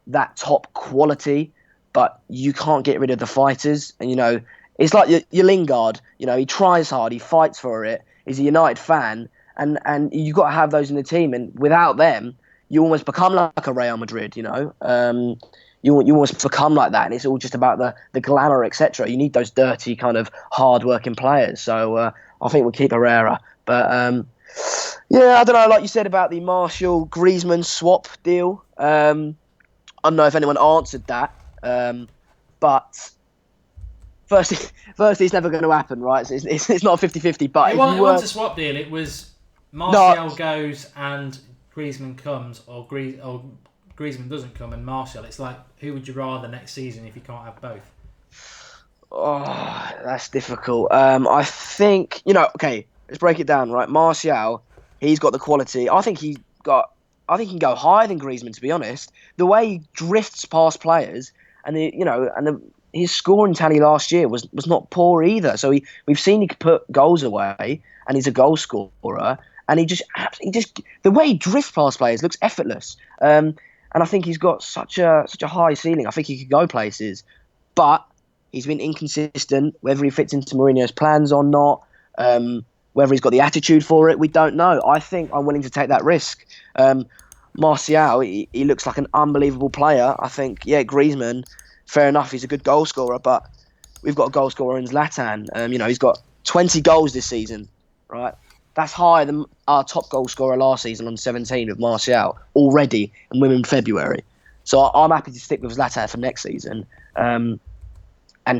that top quality, but you can't get rid of the fighters. And it's like your Lingard. He tries hard, he fights for it. He's a United fan, and you've got to have those in the team. And without them, you almost become like a Real Madrid. You almost become like that, and it's all just about the glamour, etc. You need those dirty, kind of hard-working players. So I think we'll keep Herrera. But I don't know. Like you said about the Martial Griezmann swap deal, I don't know if anyone answered that. But firstly, it's never going to happen, right? It's not a 50-50. But it wasn't a swap deal. It was Martial goes and Griezmann comes, or Griezmann doesn't come and Martial. It's like, who would you rather next season if you can't have both? Oh, that's difficult. I think okay. Let's break it down, right? Martial, he's got the quality. I think he can go higher than Griezmann. To be honest, the way he drifts past players, and his scoring tally last year was not poor either. So we've seen he could put goals away, and he's a goal scorer. And he just the way he drifts past players looks effortless. And I think he's got such a high ceiling. I think he could go places, but he's been inconsistent. Whether he fits into Mourinho's plans or not, whether he's got the attitude for it, we don't know. I think I'm willing to take that risk. Martial, he looks like an unbelievable player. I think, Griezmann, fair enough, he's a good goal scorer, but we've got a goal scorer in Zlatan. He's got 20 goals this season, right? That's higher than our top goal scorer last season on 17 with Martial already, and we're in February. So I'm happy to stick with Zlatan for next season, and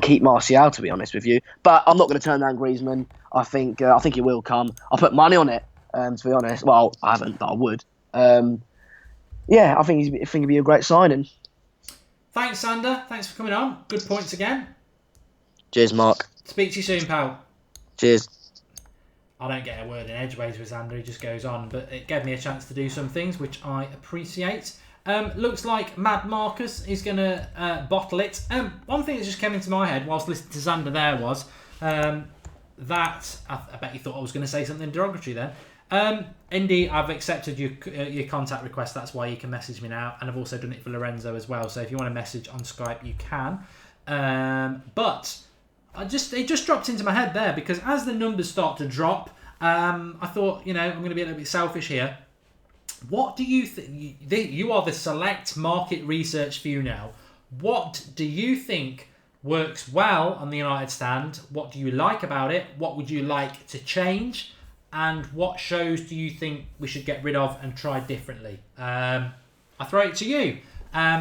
keep Martial, to be honest with you. But I'm not going to turn down Griezmann. I think he will come. I'll put money on it. To be honest, well, I haven't, but I would. I think he'd be a great signing. Thanks, Sander. Thanks for coming on. Good points again. Cheers, Mark. Speak to you soon, pal. Cheers. I don't get a word in edgeways with Sander. He just goes on, but it gave me a chance to do some things, which I appreciate. Looks like Mad Marcus is going to bottle it. One thing that just came into my head whilst listening to Xander there was that I bet you thought I was going to say something derogatory then. Indy, I've accepted your contact request. That's why you can message me now, and I've also done it for Lorenzo as well. So if you want to message on Skype, you can. But it just dropped into my head there because as the numbers start to drop, I thought, I'm going to be a little bit selfish here. What do you think? You are the select market research view now. What do you think works well on the United stand? What do you like about it? What would you like to change? And what shows do you think we should get rid of and try differently? I throw it to you.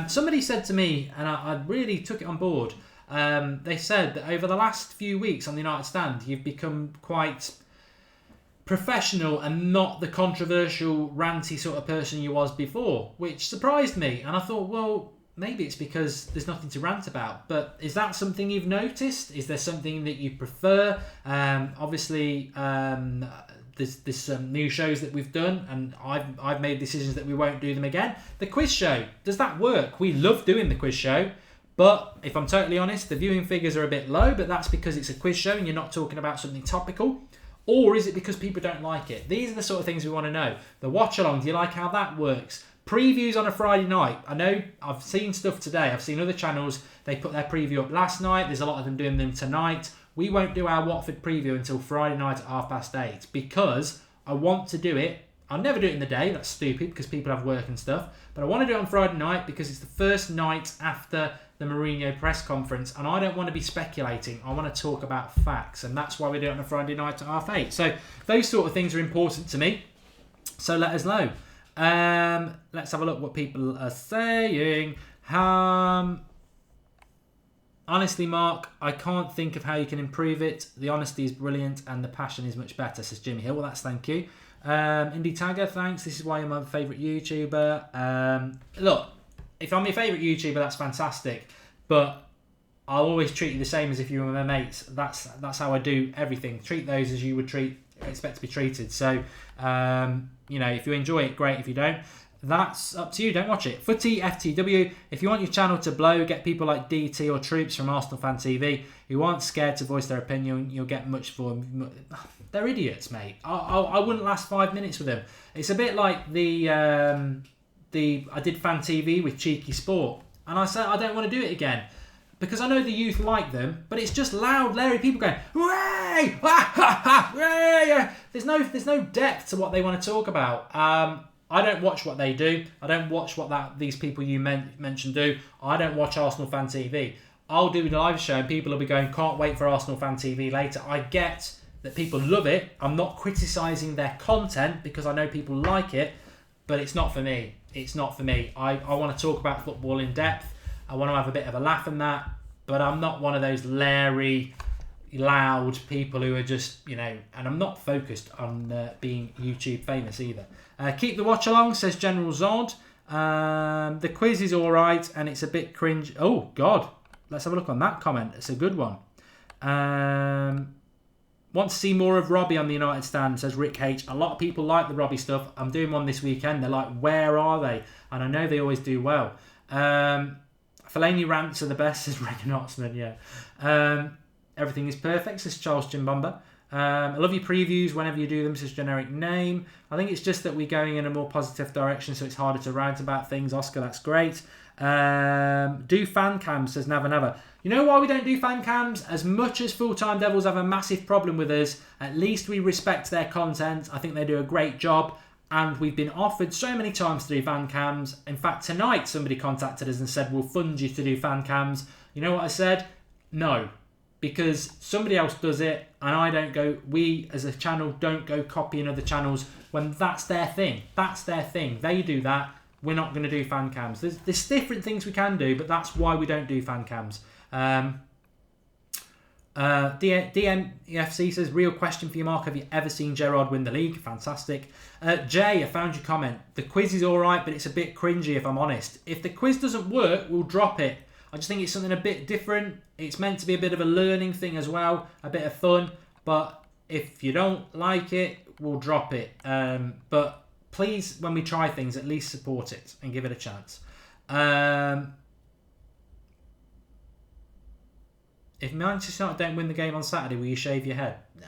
Somebody said to me, and I really took it on board, they said that over the last few weeks on the United stand, you've become quite professional and not the controversial, ranty sort of person you was before, which surprised me. And I thought, well, maybe it's because there's nothing to rant about. But is that something you've noticed? Is there something that you prefer? Obviously, there's some new shows that we've done, and I've made decisions that we won't do them again. The quiz show, does that work? We love doing the quiz show. But if I'm totally honest, the viewing figures are a bit low, but that's because it's a quiz show and you're not talking about something topical. Or is it because people don't like it? These are the sort of things we want to know. The watch-along, do you like how that works? Previews on a Friday night. I know I've seen stuff today. I've seen other channels, they put their preview up last night. There's a lot of them doing them tonight. We won't do our Watford preview until Friday night at 8:30 because I want to do it. I'll never do it in the day. That's stupid because people have work and stuff. But I want to do it on Friday night because it's the first night after the Mourinho press conference, and I don't want to be speculating. I want to talk about facts, and that's why we do it on a Friday night at 8:30. So those sort of things are important to me. So let us know. Let's have a look what people are saying. Honestly, Mark, I can't think of how you can improve it. The honesty is brilliant, and the passion is much better, says Jimmy Hill. Well, that's thank you. Indie Tagger, thanks. This is why you're my favourite YouTuber. Look, if I'm your favourite YouTuber, that's fantastic. But I'll always treat you the same as if you were my mates. That's how I do everything. Treat those as you would expect to be treated. So, if you enjoy it, great. If you don't, that's up to you. Don't watch it. Footy FTW. If you want your channel to blow, get people like DT or Troops from Arsenal Fan TV who aren't scared to voice their opinion. You'll get much for them. They're idiots, mate. I wouldn't last 5 minutes with them. It's a bit like I did Fan TV with Cheeky Sport, and I said I don't want to do it again because I know the youth like them, but it's just loud, Larry people going, "Hooray! Ha ha ha! Hooray!" There's no depth to what they want to talk about. I don't watch what they do. I don't watch what these people you mentioned do. I don't watch Arsenal Fan TV. I'll do the live show and people will be going, can't wait for Arsenal Fan TV later. I get that people love it. I'm not criticising their content because I know people like it, but it's not for me. It's not for me. I want to talk about football in depth. I want to have a bit of a laugh in that, but I'm not one of those Larry, loud people who are just, and I'm not focused on being YouTube famous either. Keep the watch along, says General Zod. The quiz is all right, and it's a bit cringe. Oh, God. Let's have a look on that comment. It's a good one. Want to see more of Robbie on the United stand, says Rick H. A lot of people like the Robbie stuff. I'm doing one this weekend. They're like, where are they? And I know they always do well. Fellaini rants are the best, says Regan Oxman. Yeah. Everything is perfect, says Charles Jimbomba. I love your previews whenever you do them, says Generic Name. I think it's just that we're going in a more positive direction, so it's harder to rant about things. Oscar, that's great. Do fan cams, says Nava. You know why we don't do fan cams? As much as Full-Time Devils have a massive problem with us, at least we respect their content. I think they do a great job, and we've been offered so many times to do fan cams. In fact, tonight somebody contacted us and said, we'll fund you to do fan cams. You know what I said? No. Because somebody else does it, and we as a channel don't go copying other channels when that's their thing. That's their thing. They do that. we're not going to do fan cams. There's different things we can do, but that's why we don't do fan cams. DMEFC says, real question for you, Mark. Have you ever seen Gerrard win the league? Fantastic. Jay, I found your comment. The quiz is all right, but it's a bit cringy, if I'm honest. If the quiz doesn't work, we'll drop it. I just think it's something a bit different. It's meant to be a bit of a learning thing as well, a bit of fun. But if you don't like it, we'll drop it. But please, when we try things, at least support it and give it a chance. If Manchester United don't win the game on Saturday, will you shave your head? No.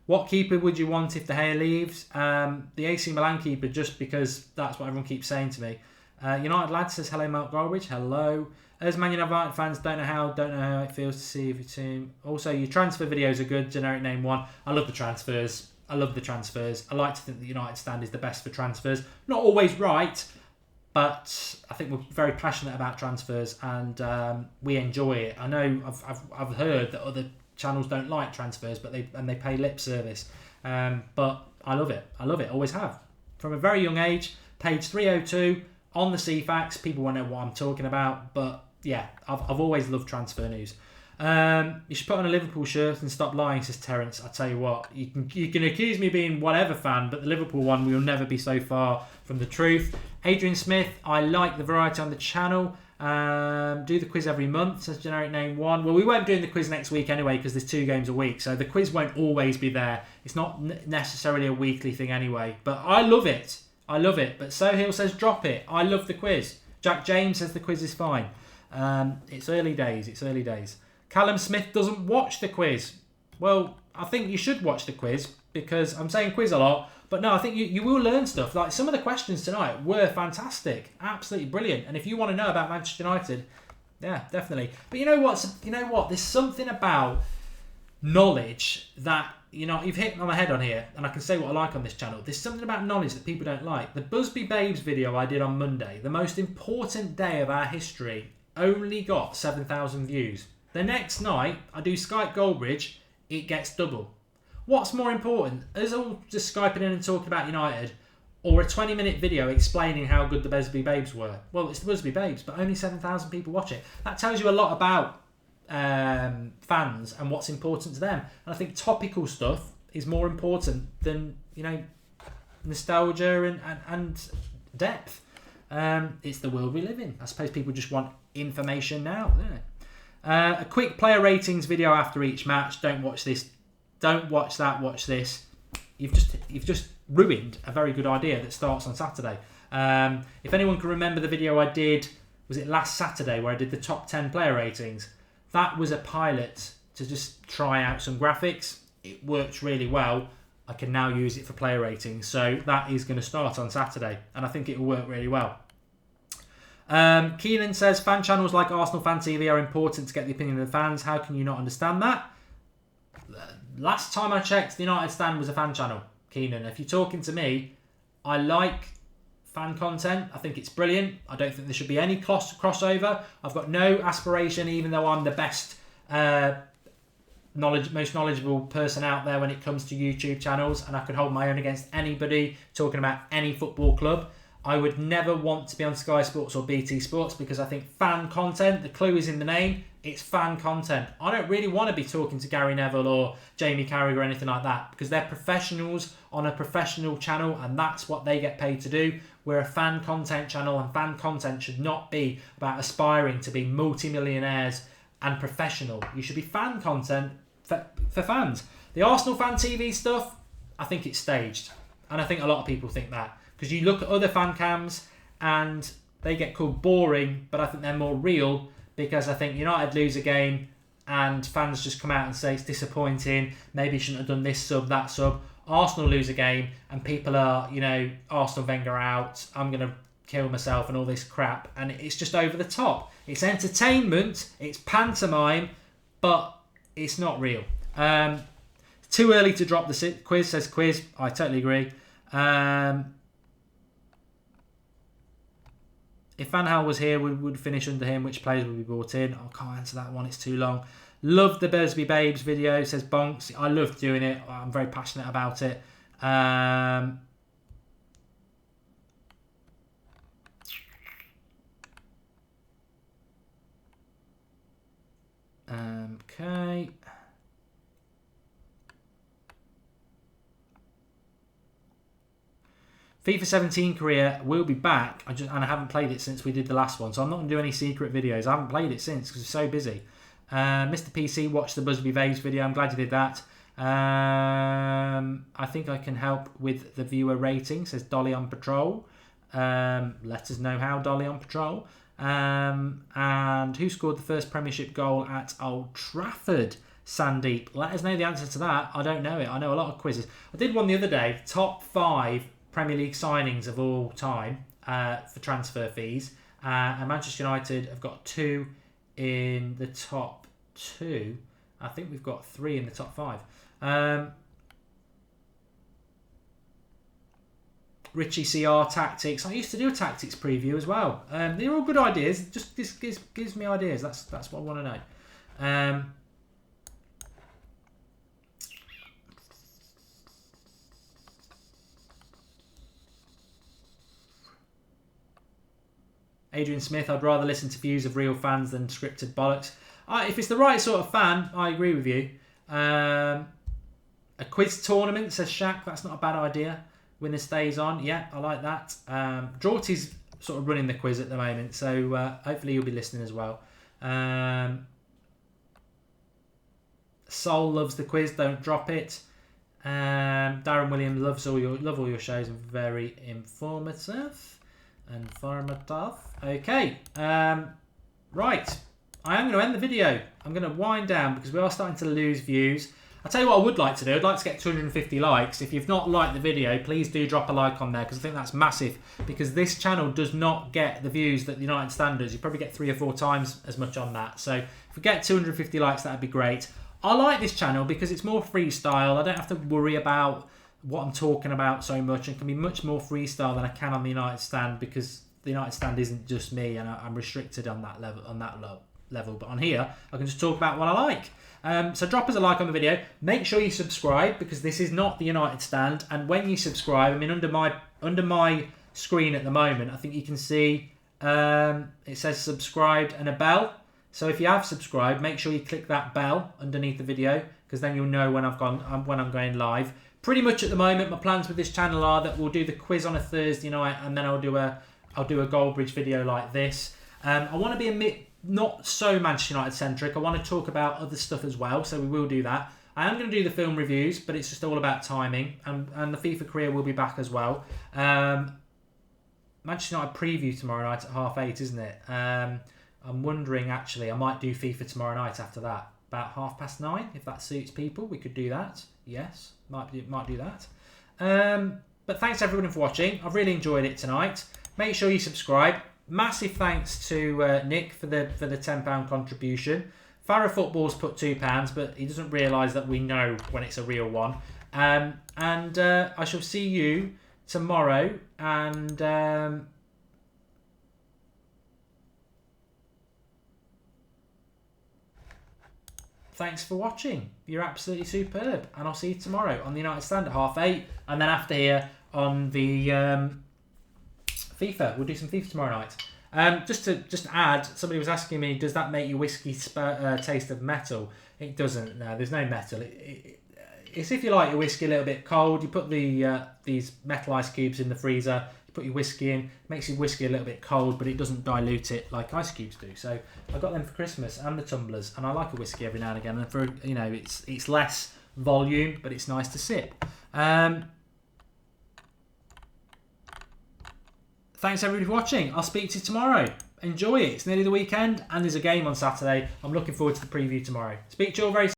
What keeper would you want if De Gea leaves? The AC Milan keeper, just because that's what everyone keeps saying to me. United Lad says, hello, Mark Goldbridge. Hello. As Man United fans, don't know how it feels to see your team. Also, your transfer videos are good. Generic name one. I love the transfers. I like to think the United stand is the best for transfers. Not always right, but I think we're very passionate about transfers, and we enjoy it. I know I've heard that other channels don't like transfers, but they pay lip service. But I love it. Always have. From a very young age, page 302 on the CFAX. People won't know what I'm talking about, but yeah, I've always loved transfer news. You should put on a Liverpool shirt and stop lying, says Terence. I tell you what, you can accuse me of being whatever fan, but the Liverpool one will never be so far from the truth. Adrian Smith, I like the variety on the channel. Do the quiz every month, says generic name one. Well, we won't be doing the quiz next week anyway, because there's 2 games a week, so the quiz won't always be there. It's not necessarily a weekly thing anyway, but I love it. But Sohail says drop it. I love the quiz. Jack James says the quiz is fine. It's early days. Callum Smith doesn't watch the quiz. Well, I think you should watch the quiz, because I'm saying quiz a lot, but no, I think you will learn stuff. Like, some of the questions tonight were fantastic, absolutely brilliant. And if you want to know about Manchester United, yeah, definitely. But you know what? There's something about knowledge that, you've hit on my head on here, and I can say what I like on this channel. There's something about knowledge that people don't like. The Busby Babes video I did on Monday, the most important day of our history, only got 7,000 views. The next night, I do Skype Goldbridge, it gets double. What's more important, us all just Skyping in and talking about United, or a 20-minute video explaining how good the Busby Babes were? Well, it's the Busby Babes, but only 7,000 people watch it. That tells you a lot about fans and what's important to them. And I think topical stuff is more important than, nostalgia and depth. It's the world we live in. I suppose people just want information now, don't they? A quick player ratings video after each match. Don't watch this. Don't watch that. Watch this. You've just ruined a very good idea that starts on Saturday. If anyone can remember the video I did, was it last Saturday, where I did the top 10 player ratings? That was a pilot to just try out some graphics. It worked really well. I can now use it for player ratings. So that is going to start on Saturday, and I think it will work really well. Keenan says, fan channels like Arsenal Fan TV are important to get the opinion of the fans. How can you not understand that? Last time I checked, the United Stand was a fan channel, Keenan. If you're talking to me, I like fan content. I think it's brilliant. I don't think there should be any crossover. I've got no aspiration, even though I'm the best most knowledgeable person out there when it comes to YouTube channels, and I could hold my own against anybody talking about any football club. I would never want to be on Sky Sports or BT Sports, because I think fan content, the clue is in the name, it's fan content. I don't really want to be talking to Gary Neville or Jamie Carragher or anything like that, because they're professionals on a professional channel, and that's what they get paid to do. We're a fan content channel, and fan content should not be about aspiring to be multi-millionaires and professional. You should be fan content for fans. The Arsenal Fan TV stuff, I think it's staged, and I think a lot of people think that. Because you look at other fan cams and they get called boring, but I think they're more real, because I think United lose a game and fans just come out and say it's disappointing, maybe you shouldn't have done this sub, that sub. Arsenal lose a game and people are, Arsenal Wenger out, I'm going to kill myself and all this crap, and it's just over the top. It's entertainment, it's pantomime, but it's not real. Too early to drop the quiz, says Quiz. I totally agree. If Van Gaal was here, we would finish under him. Which players would be brought in? I can't answer that one. It's too long. Love the Busby Babes video, says Bonks. I love doing it. I'm very passionate about it. FIFA 17 career will be back. And I haven't played it since we did the last one, so I'm not going to do any secret videos. I haven't played it since because I'm so busy. Mr. PC watched the Busby Vaves video. I'm glad you did that. I think I can help with the viewer rating, says Dolly on Patrol. Let us know how, Dolly on Patrol. And who scored the first Premiership goal at Old Trafford? Sandeep. Let us know the answer to that. I don't know it. I know a lot of quizzes. I did one the other day, top 5 Premier League signings of all time for transfer fees. And Manchester United have got 2 in the top 2. I think we've got 3 in the top 5. Richie CR tactics. I used to do a tactics preview as well. They're all good ideas. Just this gives me ideas. That's what I want to know. Adrian Smith, I'd rather listen to views of real fans than scripted bollocks. If it's the right sort of fan, I agree with you. A quiz tournament, says Shaq. That's not a bad idea. Winner stays on. Yeah, I like that. Draughty's sort of running the quiz at the moment, so hopefully you'll be listening as well. Sol loves the quiz. Don't drop it. Darren Williams loves all your shows and very informative. Okay. Right. I am going to end the video. I'm going to wind down because we are starting to lose views. I'll tell you what I would like to do. I'd like to get 250 likes. If you've not liked the video, please do drop a like on there because I think that's massive because this channel does not get the views that the United Stand does. You probably get 3 or 4 times as much on that. So if we get 250 likes, that'd be great. I like this channel because it's more freestyle. I don't have to worry about what I'm talking about so much and can be much more freestyle than I can on the United Stand because the United Stand isn't just me and I'm restricted on that level. But on here, I can just talk about what I like. So drop us a like on the video. Make sure you subscribe because this is not the United Stand. And when you subscribe, I mean under my screen at the moment, I think you can see it says subscribed and a bell. So if you have subscribed, make sure you click that bell underneath the video because then you'll know when I'm going live. Pretty much at the moment, my plans with this channel are that we'll do the quiz on a Thursday night and then I'll do a Goldbridge video like this. I want to be not so Manchester United centric. I want to talk about other stuff as well, so we will do that. I am going to do the film reviews, but it's just all about timing, and the FIFA career will be back as well. Manchester United preview tomorrow night at 8:30, isn't it? I'm wondering, actually, I might do FIFA tomorrow night after that, about 9:30, if that suits people. We could do that. Yes, might do that. But thanks everyone for watching. I've really enjoyed it tonight. Make sure you subscribe. Massive thanks to Nick for the £10 contribution. Farah Football's put £2, but he doesn't realise that we know when it's a real one. And I shall see you tomorrow. And thanks for watching. You're absolutely superb. And I'll see you tomorrow on the United Stand at 8:30. And then after here on the FIFA. We'll do some FIFA tomorrow night. Just to add, somebody was asking me, does that make your whiskey taste of metal? It doesn't. No, there's no metal. It's if you like your whiskey a little bit cold, you put these metal ice cubes in the freezer, you put your whiskey in, makes your whiskey a little bit cold, but it doesn't dilute it like ice cubes do. So I got them for Christmas and the tumblers, and I like a whiskey every now and again. And for it's less volume, but it's nice to sip. Thanks everybody for watching. I'll speak to you tomorrow. Enjoy it. It's nearly the weekend and there's a game on Saturday. I'm looking forward to the preview tomorrow. Speak to you all very soon.